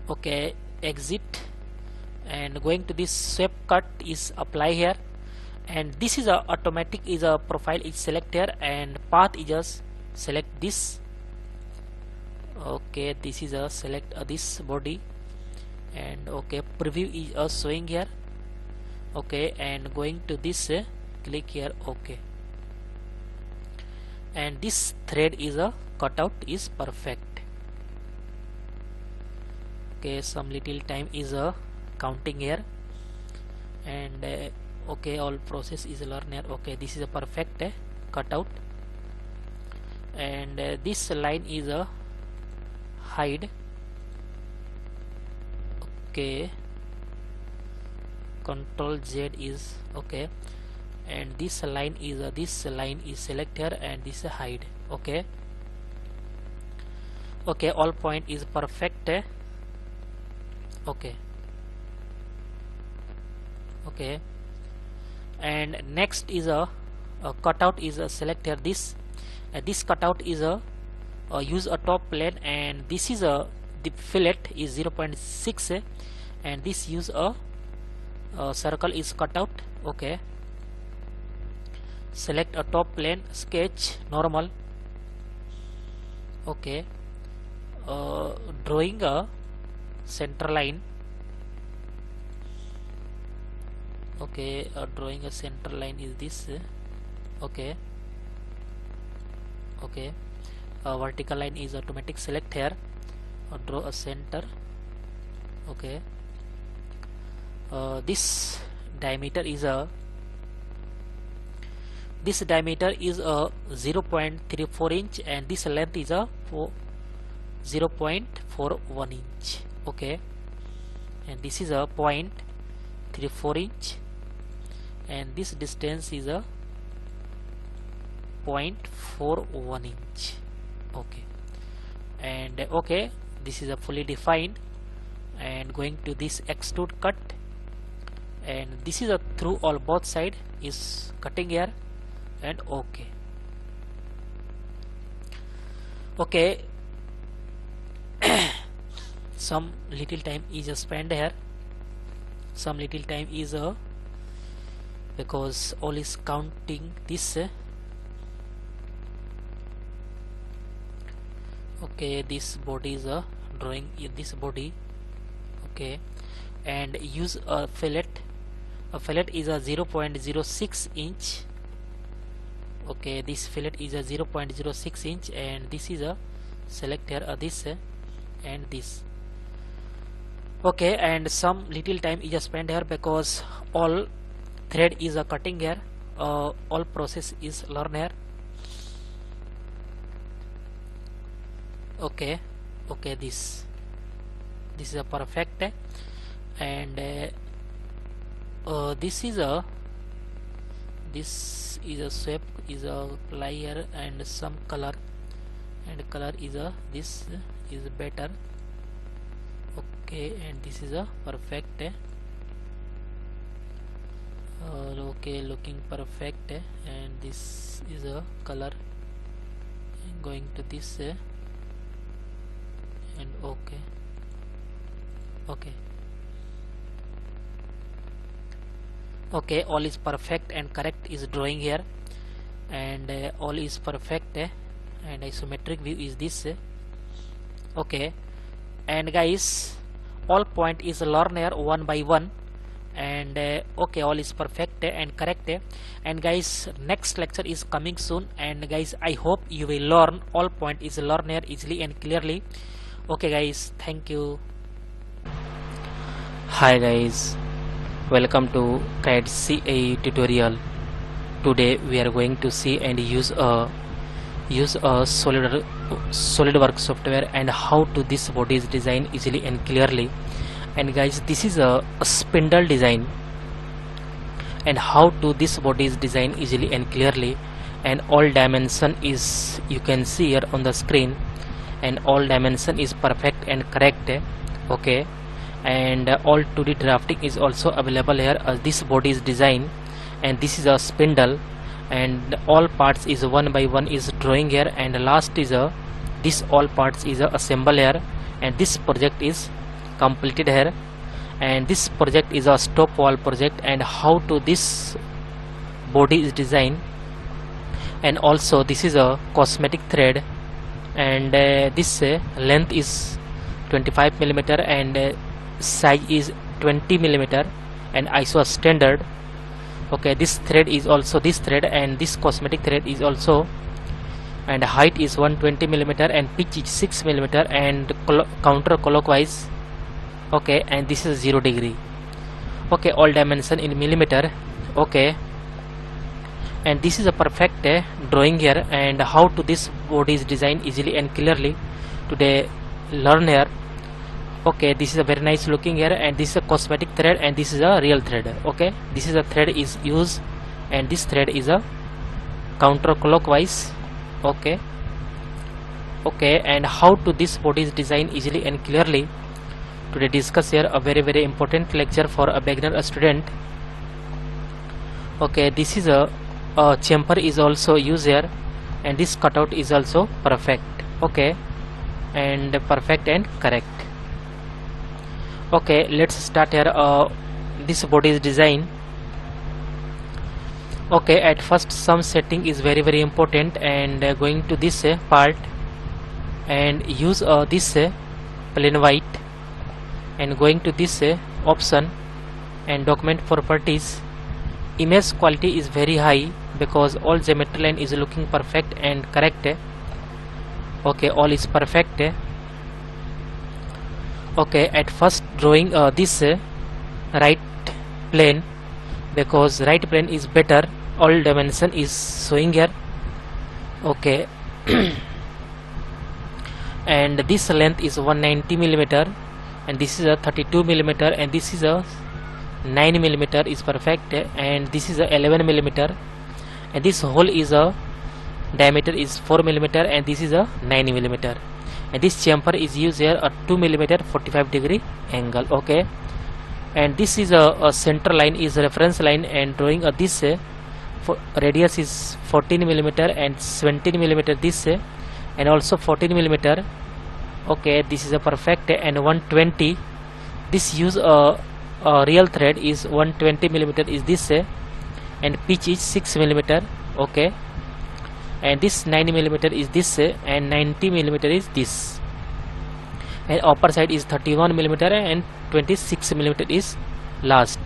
okay, exit, and going to this sweep cut is apply here, and this is a automatic is a profile is select here, and path is just select this. Okay, this is a select this body, and okay, preview is showing here. Okay, and going to this click here. Okay, and this thread is a cutout is perfect. Okay, some little time is a counting here, and okay, all process is learn here. Okay, this is a perfect cutout, and this line is a hide. Okay, Control Z is okay, and this line is select here, and this hide. Okay, okay, all point is perfect. Okay, okay, and next is a cutout is a select here this. This cutout is a use a top plane, and this is a the fillet is 0.6, and this use a circle is cutout. Okay, select a top plane, sketch normal. Okay, drawing a center line. Okay, drawing a center line is this. Okay, okay, vertical line is automatic select here, draw a center. Okay, this diameter is a 0.34 inch, and this length is a 0.41 inch. Okay, and this is a 0.34 inch, and this distance is a 0.41 inch. Okay, and okay, this is a fully defined, and going to this extrude cut, and this is a through all both side is cutting here, and okay. Okay, some little time is spent here, some little time is because all is counting this. Okay, this body is drawing this body. Okay, and use a fillet. A fillet is a 0.06 inch. Okay, this fillet is a 0.06 inch, and this is a select here this and this. Okay, and some little time is spent here because all thread is a cutting here, all process is learn here. Okay, okay, this is a perfect, and this is a shape is a layer and some color, and color is a this is better. Okay, and this is a perfect. Okay, looking perfect, and this is a color, and going to this and okay, Okay. Okay, all is perfect and correct is drawing here, and all is perfect, and isometric view is this. Okay, and guys, all point is learn here one by one, and okay, all is perfect and correct. And guys, next lecture is coming soon, and guys, I hope you will learn all point is learn here easily and clearly. Okay guys, thank you. Hi guys, welcome to CAD CAE tutorial. Today we are going to see and use a Solidworks software and how to this body is designed easily and clearly. And guys, this is a spindle design, and how to this body is designed easily and clearly, and all dimension is you can see here on the screen, and all dimension is perfect and correct. Okay, and all 2D drafting is also available here. This body is designed, and this is a spindle, and all parts is one by one is drawing here, and last is this all parts is assemble here, and this project is completed here, and this project is a stop wall project, and how to this body is designed. And also this is a cosmetic thread, and this length is 25 mm and size is 20 mm and ISO standard. Okay, this thread is also this thread, and this cosmetic thread is also, and height is 120 mm and pitch is 6 mm and counterclockwise. Okay, and this is 0 degree. Okay, all dimension in millimeter. Okay, and this is a perfect drawing here, and how to this body is designed easily and clearly today learn here. Okay, this is a very nice looking here, and this is a cosmetic thread, and this is a real thread. Okay, this is a thread is used, and this thread is a counterclockwise. Okay, and how to this body is designed easily and clearly today discuss here a very important lecture for a beginner student. Okay, this is a chamfer is also used here, and this cutout is also perfect. Okay, and perfect and correct. Okay, let's start here. This body is design. Okay, at first some setting is very important, and going to this part and use this plain white, and going to this option and document properties. Image quality is very high because all geometry line is looking perfect and correct. Okay, all is perfect. Okay, at first drawing this right plane, because right plane is better, all dimension is showing here. Okay, and this length is 190 mm, and this is a 32 mm, and this is a 9 mm is perfect, and this is a 11 mm, and this hole is a diameter is 4 mm, and this is a 9 mm, and this chamfer is used here a 2 mm 45 degree angle. Okay, and this is a center line is reference line, and drawing this radius is 14 mm and 17 mm this and also 14 mm. Okay, this is a perfect, and 120. This use a real thread is 120 mm is this, and pitch is 6 mm. Okay, and this 9 mm is this, and 90 mm is this, and upper side is 31 mm and 26 mm is last,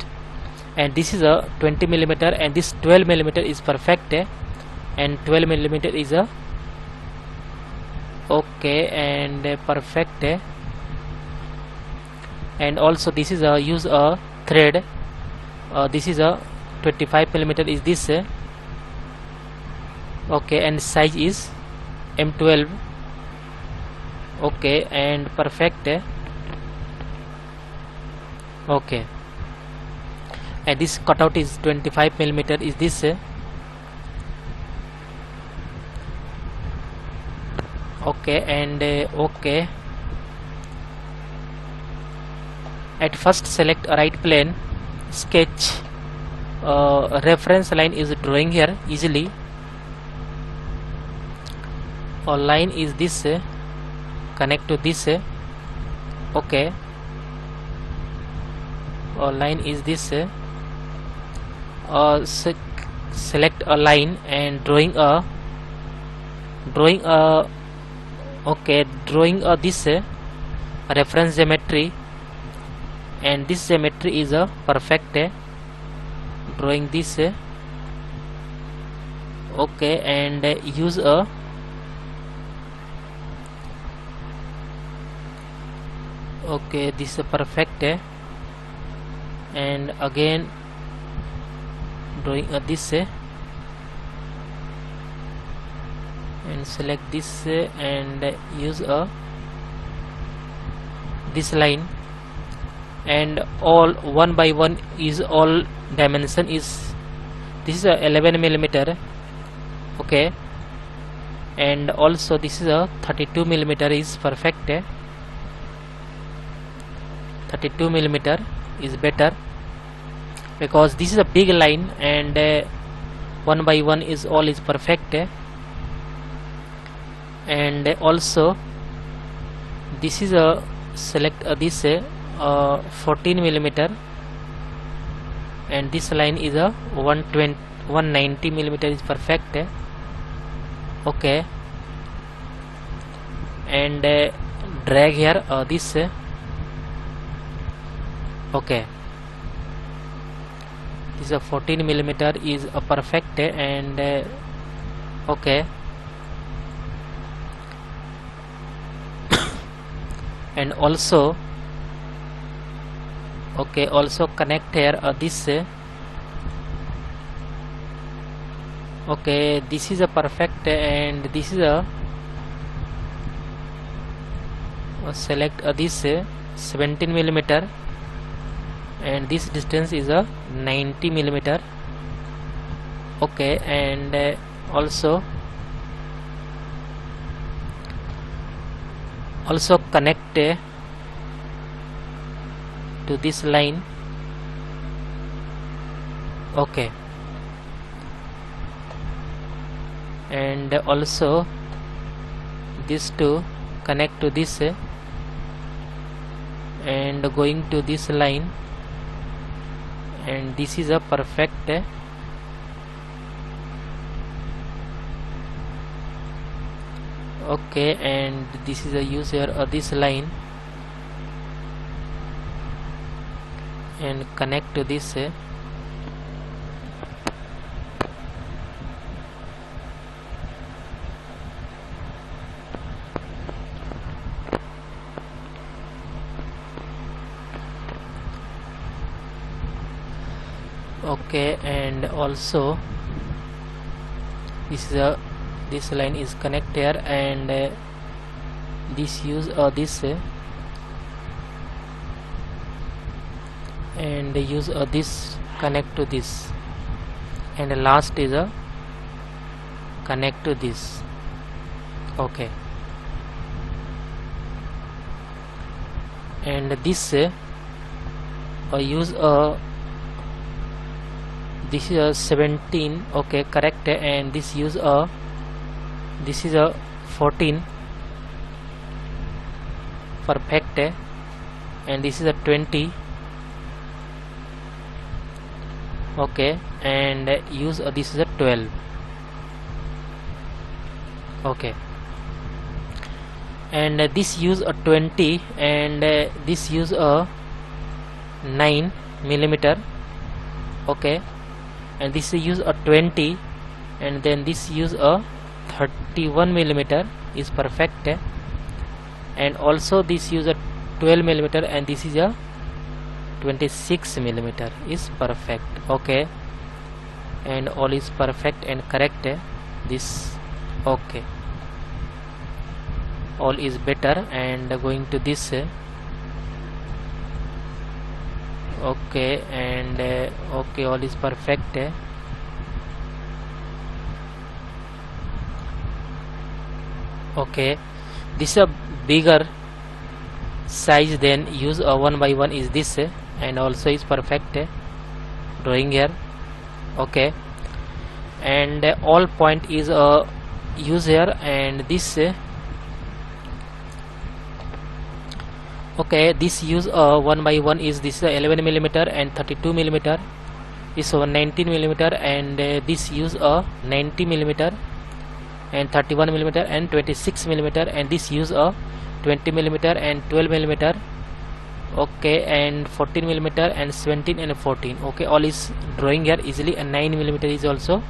and this is a 20 mm, and this 12 mm is perfect, and 12 mm is a okay and perfect, and also this is a use a thread. This is a 25 mm is this. Okay, and size is M12. Okay, and perfect. Okay, and this cutout is 25 mm is this. Okay, and okay, at first select a right plane, sketch reference line is drawing here easily. A line is this, connect to this. Okay, line is this. Select a line and drawing a this reference geometry, and this geometry is a perfect. Drawing this and use a this is perfect, and again drawing this and select this and use this line, and all one by one is all dimension is this is a 11 millimeter, and also this is a 32 millimeter is perfect. 32 millimeter is better because this is a big line, and one by one is all is perfect. And also this is a select this 14 millimeter, and this line is a 190 millimeter is perfect. And drag here this this is a 14 millimeter is a perfect, and and also also connect here this this is a perfect, and this is a select this 17 millimeter, and this distance is a 90 millimeter. And also connect to this line. And also this to connect to this and going to this line, and this is a perfect. And this is a use here of this line and connect to this and also this is a this line is connect here, and this use this and use this connect to this, and last is a connect to this. And this use this is a 17 correct, and this use this is a 14 perfect, and this is a 20 and use this is a 12 and this use a 20, and this use a 9 millimeter and this use a 20, and then this use a 31 millimeter is perfect, and also this use a 12 millimeter, and this is a 26 millimeter is perfect. And all is perfect and correct. This all is better, and going to this and all is perfect. This is a bigger size, then use a 1 by 1 is this, and also is perfect. Drawing here and all point is use here, and this Okay, this use 1 by 1 is this 11 millimeter and 32 millimeter is 19 millimeter, and this use 90 millimeter and 31 millimeter and 26 millimeter, and this use 20 millimeter and 12 millimeter. Okay, and 14 millimeter and 17 and 14. Okay, all is drawing here easily, and 9 millimeter is also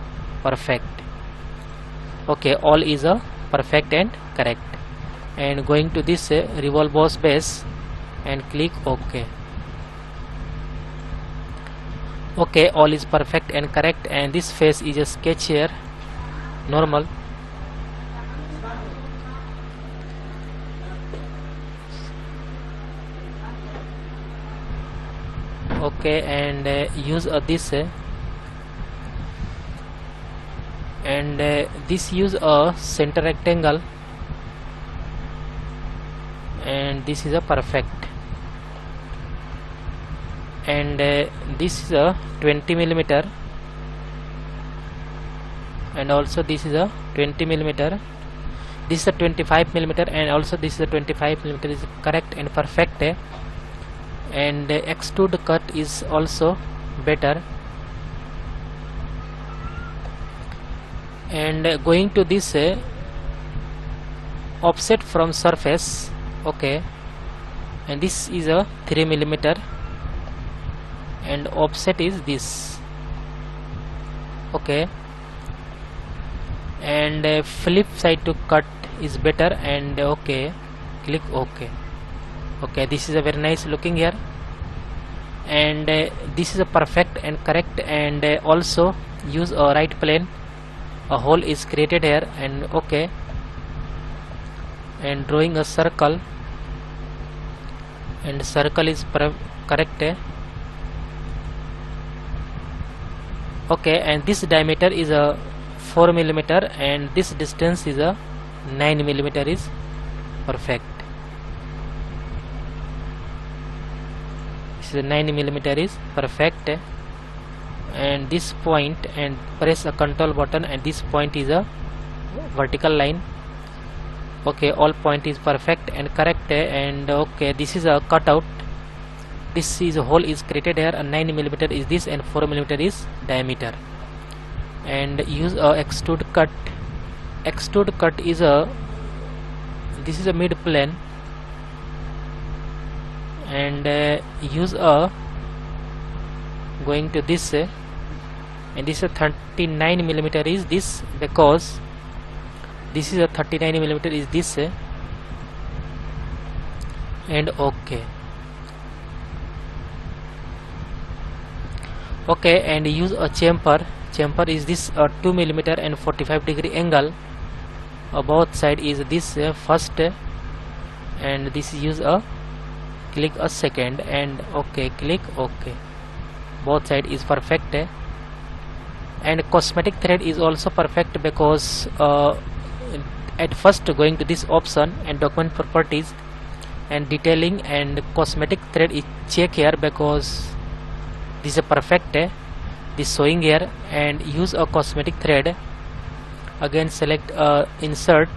perfect. Okay, all is perfect and correct. And going to this revolve boss base and click OK. Okay, all is perfect and correct, and this face is a sketch here, normal. Okay, and use this and this use a center rectangle, and this is a perfect, and this is a 20 millimeter, and also this is a 20 millimeter, this is a 25 millimeter, and also this is a 25 millimeter is correct and perfect. And extrude cut is also better. And going to this offset from surface. Okay, and this is a 3 millimeter, and offset is this. Okay, and flip side to cut is better, and okay, click OK. Okay, this is a very nice looking here, and this is a perfect and correct, and also use a right plane, a hole is created here, and okay, and drawing a circle, and circle is correct. Okay, and this diameter is a 4 millimeter, and this distance is a 9 millimeter is perfect. 9 millimeter is perfect, and this point, and press a control button, and this point is a vertical line. Okay, all point is perfect and correct, and okay, this is a cutout, this is a hole is created here, and 9 millimeter is this, and 4 millimeter is diameter. And use a extrude cut. Extrude cut is a, this is a mid plane, and use a, going to this and this is a 39 millimeter is this, because this is a 39 millimeter is this, and okay. Okay, and use a chamfer. Chamfer is this 2 millimeter and 45 degree angle. Both side is this first, and this use a, click a second, and okay, click OK. Both side is perfect, and cosmetic thread is also perfect, because at first going to this option and document properties and detailing, and cosmetic thread is check here, because this is perfect, this showing here, and use a cosmetic thread. Again select insert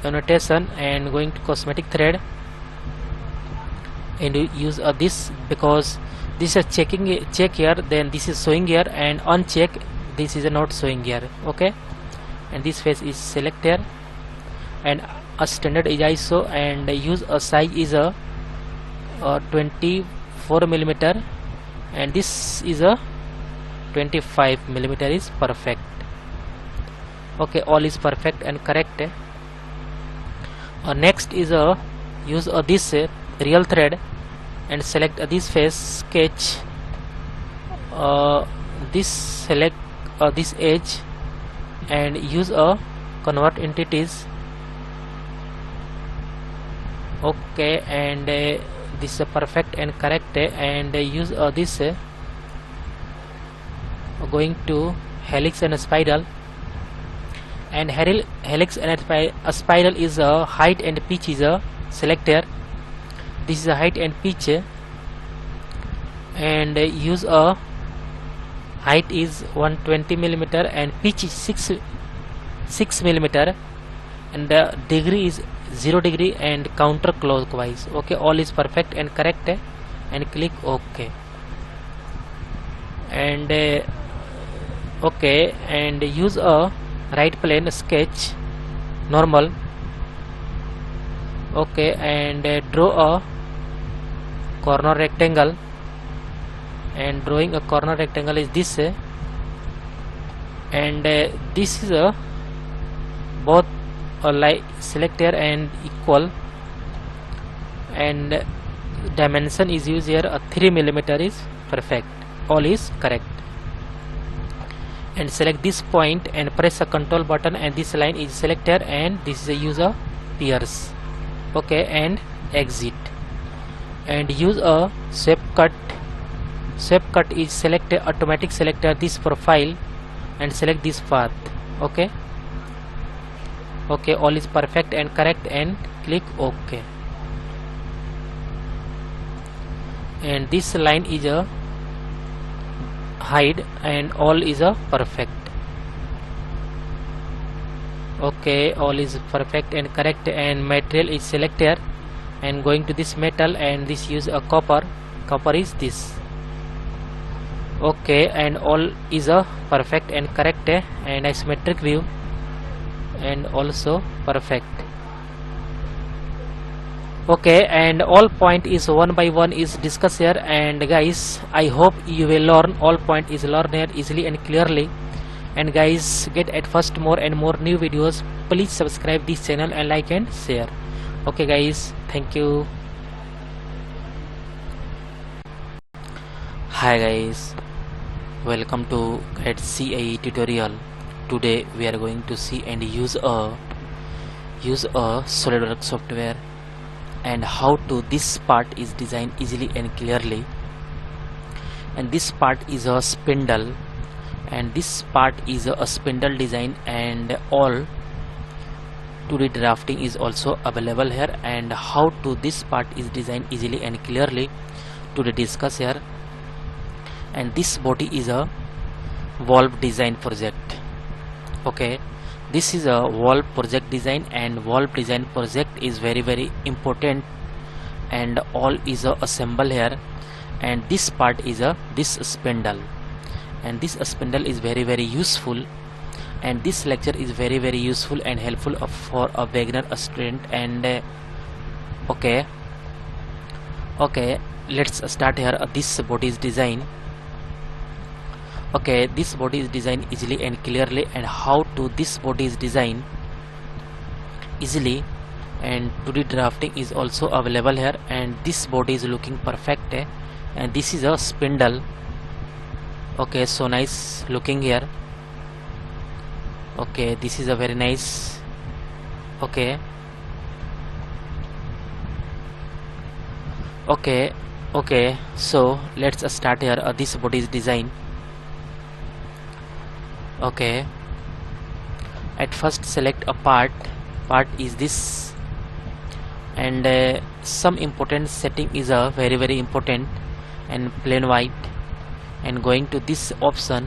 annotation, and going to cosmetic thread, and use this, because this is checking check here, then this is showing here, and uncheck, this is not showing here. Okay, and this face is select here, and a standard is ISO, and use a size is a 24 millimeter, and this is a 25 millimeter is perfect. Okay, all is perfect and correct. Next is a use this real thread, and select this face sketch, this select this edge, and use a convert entities. Okay, and this is perfect and correct, and use this going to helix and spiral, and helix and spiral is a height and pitch is a selector. This is a height and pitch, and use a height is 120 millimeter, and pitch is 6 millimeter, and the degree is 0 degree and counterclockwise. Okay, all is perfect and correct, and click OK. And okay, and use a right plane sketch normal. Okay, and draw a corner rectangle, and drawing a corner rectangle is this, and this is a both like select here and equal, and dimension is used here, a 3 mm is perfect, all is correct. And select this point and press a control button, and this line is selected, and this is a use a pierce. Okay, and exit, and use a sweep cut. Sweep cut is select automatic selector this profile and select this path. Okay, okay, all is perfect and correct, and click OK. And this line is a hide, and all is a perfect. Okay, all is perfect and correct, and material is selected, and going to this metal, and this use a copper is this. Okay, and all is a perfect and correct, and isometric view, and also perfect. Okay, and all point is one by one is discussed here, and guys, I hope you will learn all point is learned here easily and clearly. And guys, get at first more and more new videos, please subscribe this channel and like and share. Okay guys, thank you. Hi guys, welcome to CATIA tutorial. Today we are going to see and use a Solidworks software, and how to this part is designed easily and clearly. And this part is a spindle, and this part is a spindle design, and all 2D drafting is also available here, and how to this part is designed easily and clearly to discuss here. And this body is a valve design project. Okay, this is a valve project design, and valve design project is very important, and all is a assemble here. And this part is a this spindle, and this spindle is very useful, and this lecture is very useful and helpful for a beginner student. And okay, let's start here. This body is design. Okay, this body is designed easily and clearly, and how to this body is designed easily, and 2D drafting is also available here. And this body is looking perfect, and this is a spindle. Okay, so nice looking here. Okay, this is a very nice. Okay, so let's start here. This body is design. Okay, at first select a part is this, and some important setting is a very important, and plain white, and going to this option,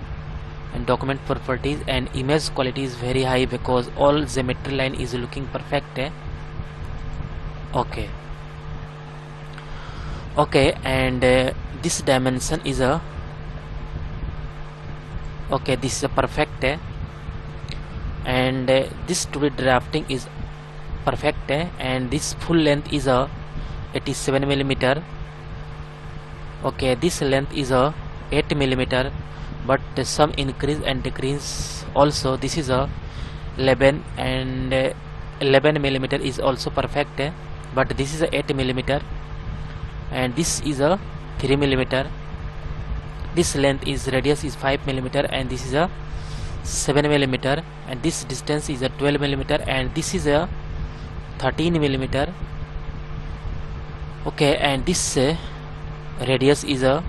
and document properties, and image quality is very high because all geometry line is looking perfect. Okay, and this dimension is a this is a perfect, and this 2D drafting is perfect, and this full length is a 87 mm. Okay, this length is a 8 mm, but some increase and decrease also. This is a 11, and 11 mm is also perfect, but this is a 8 mm, and this is a 3 mm. This length is radius is 5 mm, and this is a 7 mm, and this distance is a 12 mm, and this is a 13 mm. Okay, and this radius is a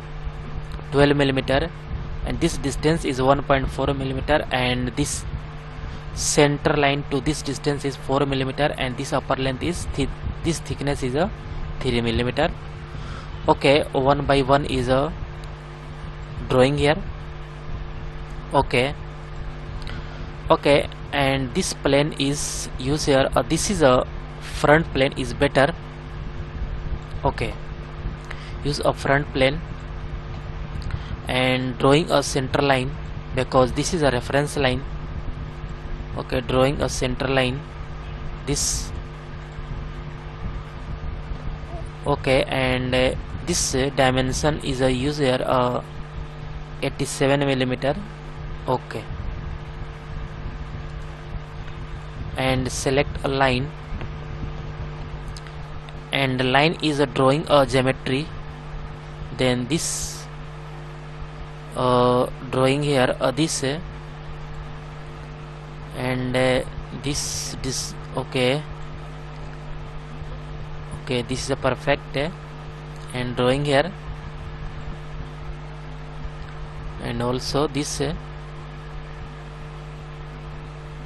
12 mm, and this distance is 1.4 mm, and this center line to this distance is 4 mm, and this upper length is this thickness is a 3 mm. Okay, one by one is a drawing here. Okay, and this plane is used here. This is a front plane is better. Okay, use a front plane and drawing a center line, because this is a reference line. Okay, drawing a center line, this. Okay, and this dimension is a user 87 millimeter. Okay, and select a line, and the line is drawing a geometry. Then this drawing here this and this. Okay, this is a perfect and drawing here, and also this.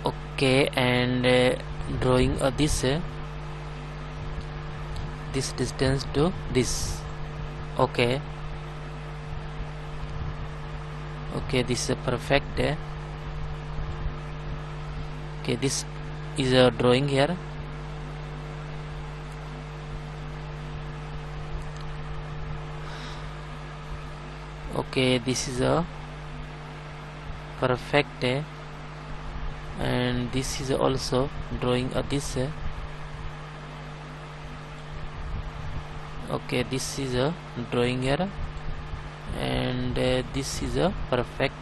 Okay, and drawing this distance to this. Okay, this is a perfect. Okay, this is a drawing here. Okay, this is a perfect, and this is also drawing this. Okay, this is a drawing here, and this is a perfect.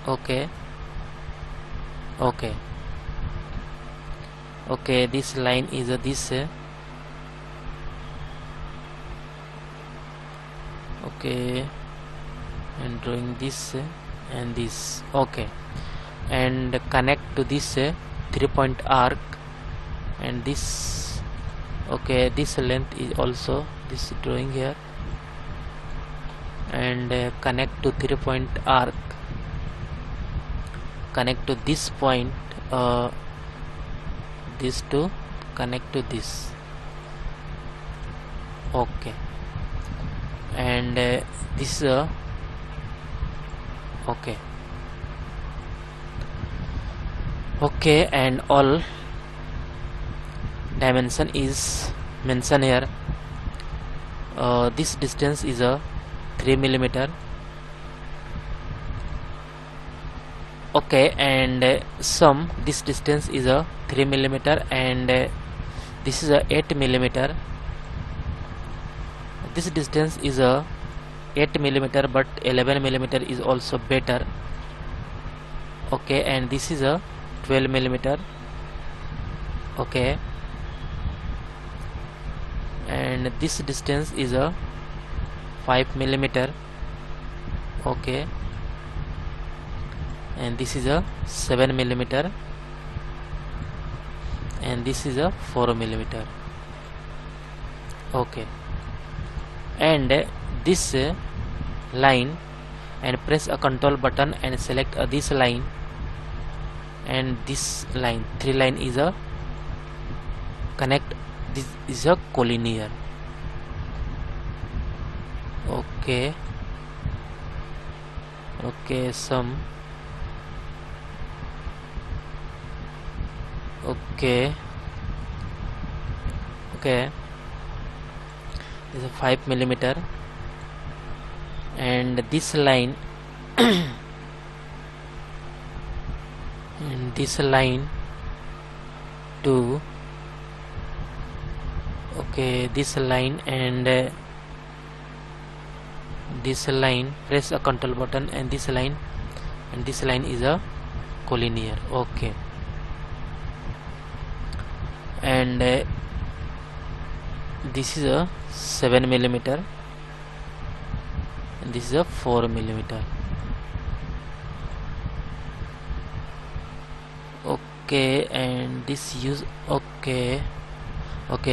Okay, this line is this. Okay, and drawing this and this. Okay, and connect to this 3-point arc, and this. Okay, this length is also this drawing here, and connect to 3-point arc, connect to this point, this to connect to this. Okay, and this okay, and all dimension is mentioned here. This distance is 3 millimeter. Okay, and this distance is 3 millimeter, and this is 8 millimeter. This distance is 8 millimeter, but 11 millimeter is also better. Okay, and this is 12 millimeter. Okay, and this distance is 5 millimeter. Okay, and this is 7 millimeter, and this is 4 millimeter. Okay, and this line, and press a control button and select this line and this line. 3 line is a connect. This is a collinear. Okay, some. Okay, this is 5 millimeter, and this line and this line to. Okay, this line and this line, press a control button, and this line is a collinear. Okay, and this is a 7 millimeter, and this is a 4 millimeter. Okay, and this use. Okay,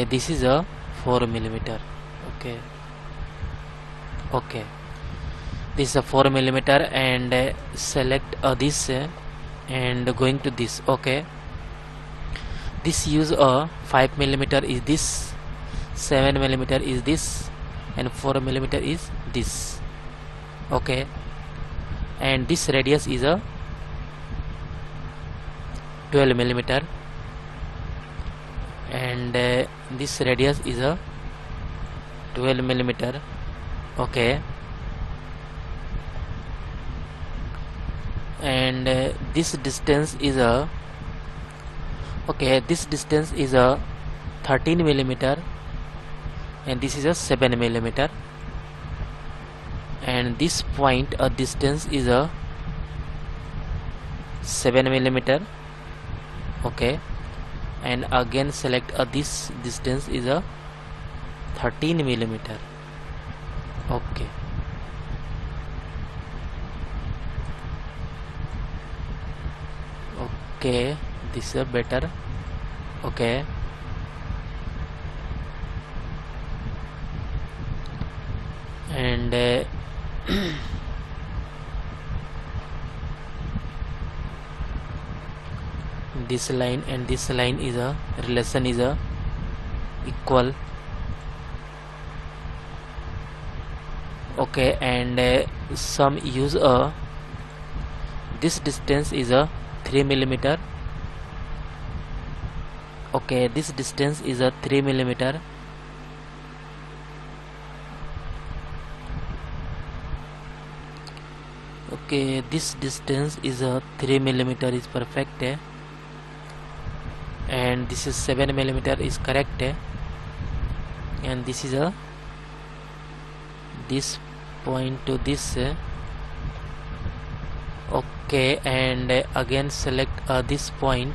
this is a 4 millimeter. Okay, this is a 4 millimeter, and select this and going to this. Okay, this use 5 millimeter is this, 7 millimeter is this, and 4 millimeter is this. Okay, and this radius is 12 millimeter, and this radius is a 12 millimeter. Okay, and this distance is a 13 millimeter, and this is a 7 millimeter, and this point distance is a 7 millimeter. Okay, and again select this distance is a 13 millimeter. Okay, okay, this is better. Okay, and this line and this line is a relation is a equal. Okay, and some use this distance is a 3 millimeter. Okay, this distance is a 3 millimeter. Okay, this distance is a 3 millimeter is perfect, and this is 7 millimeter is correct, and this is a this point to this. Okay, and again select this point.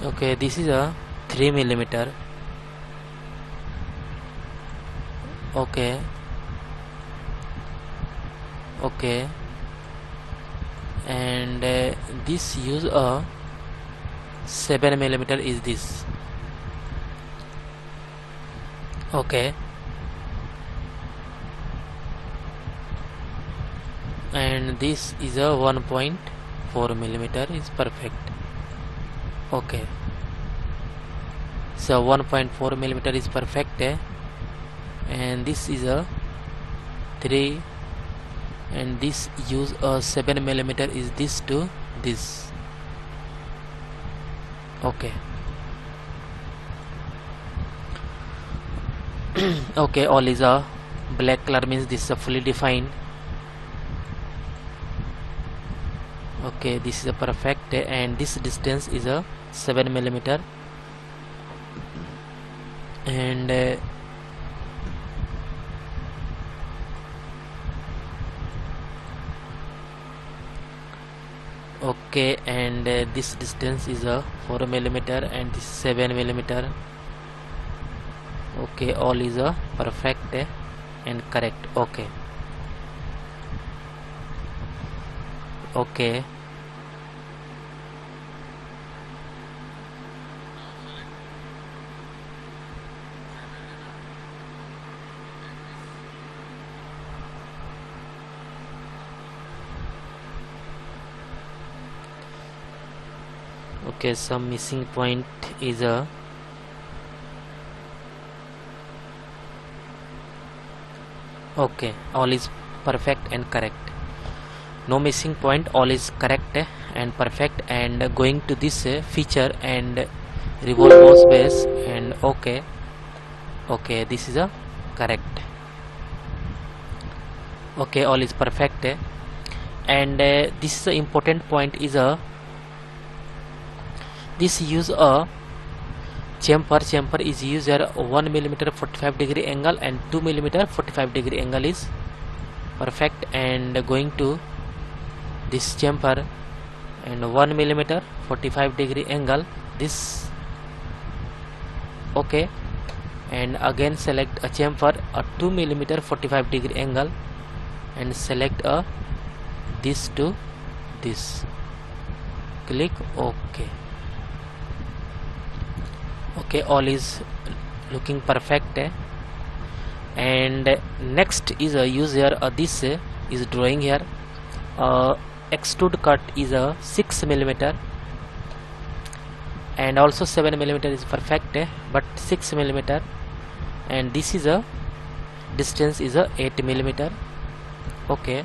Okay, this is a 3 millimeter. Okay, okay, and this use a 7 millimeter is this. Okay, and this is a 1.4 millimeter is perfect. Okay, so 1.4 millimeter is perfect, and this is a 3, and this use a 7 millimeter is this to this. Okay, okay, all is a black color means this is a fully defined. Okay, this is a perfect, and this distance is a 7 millimeter, and okay, and this distance is a 4 millimeter, and this 7 millimeter. Okay, all is a perfect and correct. Okay, okay, okay, some missing point is a okay, all is perfect and correct, no missing point, all is correct and perfect, and going to this feature and revolve mouse base, and okay, okay, this is a correct. Okay, all is perfect, and this is the important point is a this use a chamfer is used here 1 millimeter 45 degree angle and 2 millimeter 45 degree angle is perfect, and going to this chamfer and 1 millimeter 45 degree angle this. Okay, and again select a chamfer a 2 millimeter 45 degree angle, and select a this to this, click OK. Okay, all is looking perfect, and next is a use here this is drawing here. Extrude cut is a 6 mm, and also 7 mm is perfect, but 6 mm, and this is a distance is a 8 mm. Okay,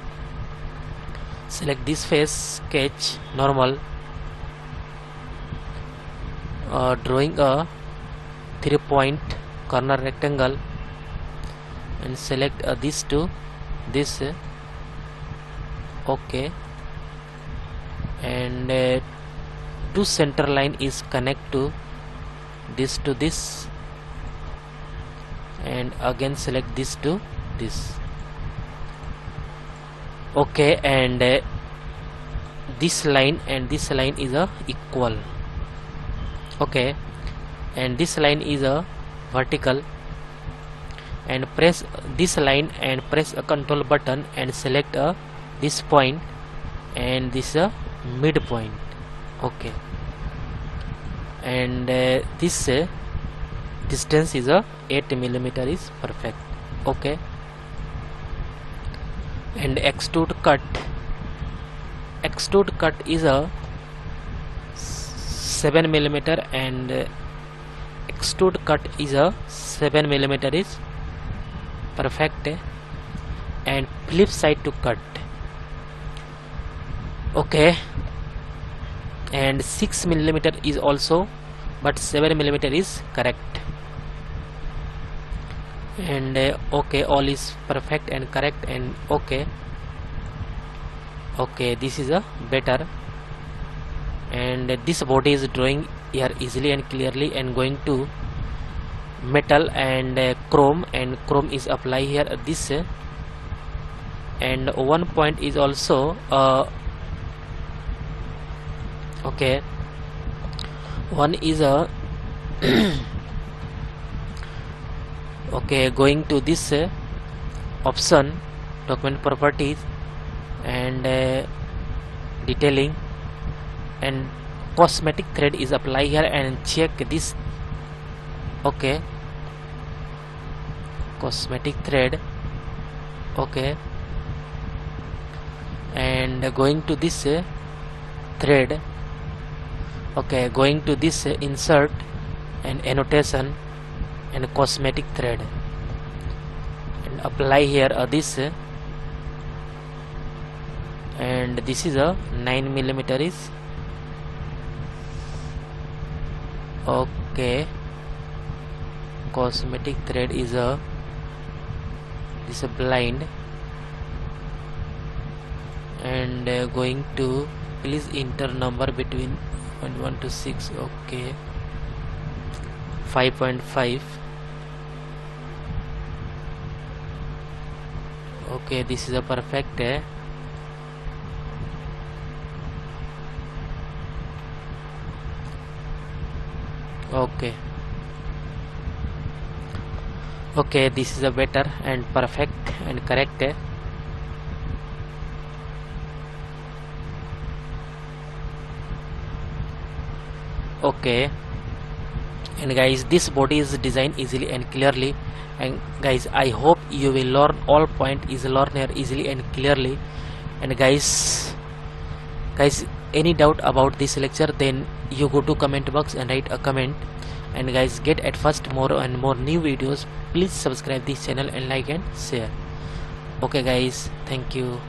select this face, sketch, normal, drawing a 3-point corner rectangle, and select this to this. Okay, and two center line is connect to this, and again select this to this. Okay, and this line and this line is a equal. Okay, and this line is a vertical, and press this line and press a control button and select this point, and this midpoint. Okay, and this distance is 8 mm is perfect. Okay, and extrude cut is a 7 mm, and extrude cut is a 7 mm is perfect, and flip side to cut. Okay, and 6 mm is also, but 7 mm is correct. And okay, all is perfect and correct, and okay, this is a better. And this body is drawing here easily and clearly, and going to metal and chrome, and chrome is apply here this, and one point is also okay, one is a okay, going to this option, document properties, and detailing, and cosmetic thread is apply here, and check this. Okay, cosmetic thread. Okay, and going to this thread. Okay, going to this insert and annotation and cosmetic thread, and apply here this, and this is a 9 mm is okay. Cosmetic thread is a this a blind, and going to please enter number between 1 to 6. Okay, 5.5. Okay, this is a perfect. Okay, this is a better and perfect and correct. Okay, and guys, this body is designed easily and clearly, and guys, I hope you will learn all point is learn here easily and clearly. And guys, any doubt about this lecture, then you go to comment box and write a comment. And guys, get at first more and more new videos. Please subscribe this channel and like and share. Okay guys, thank you.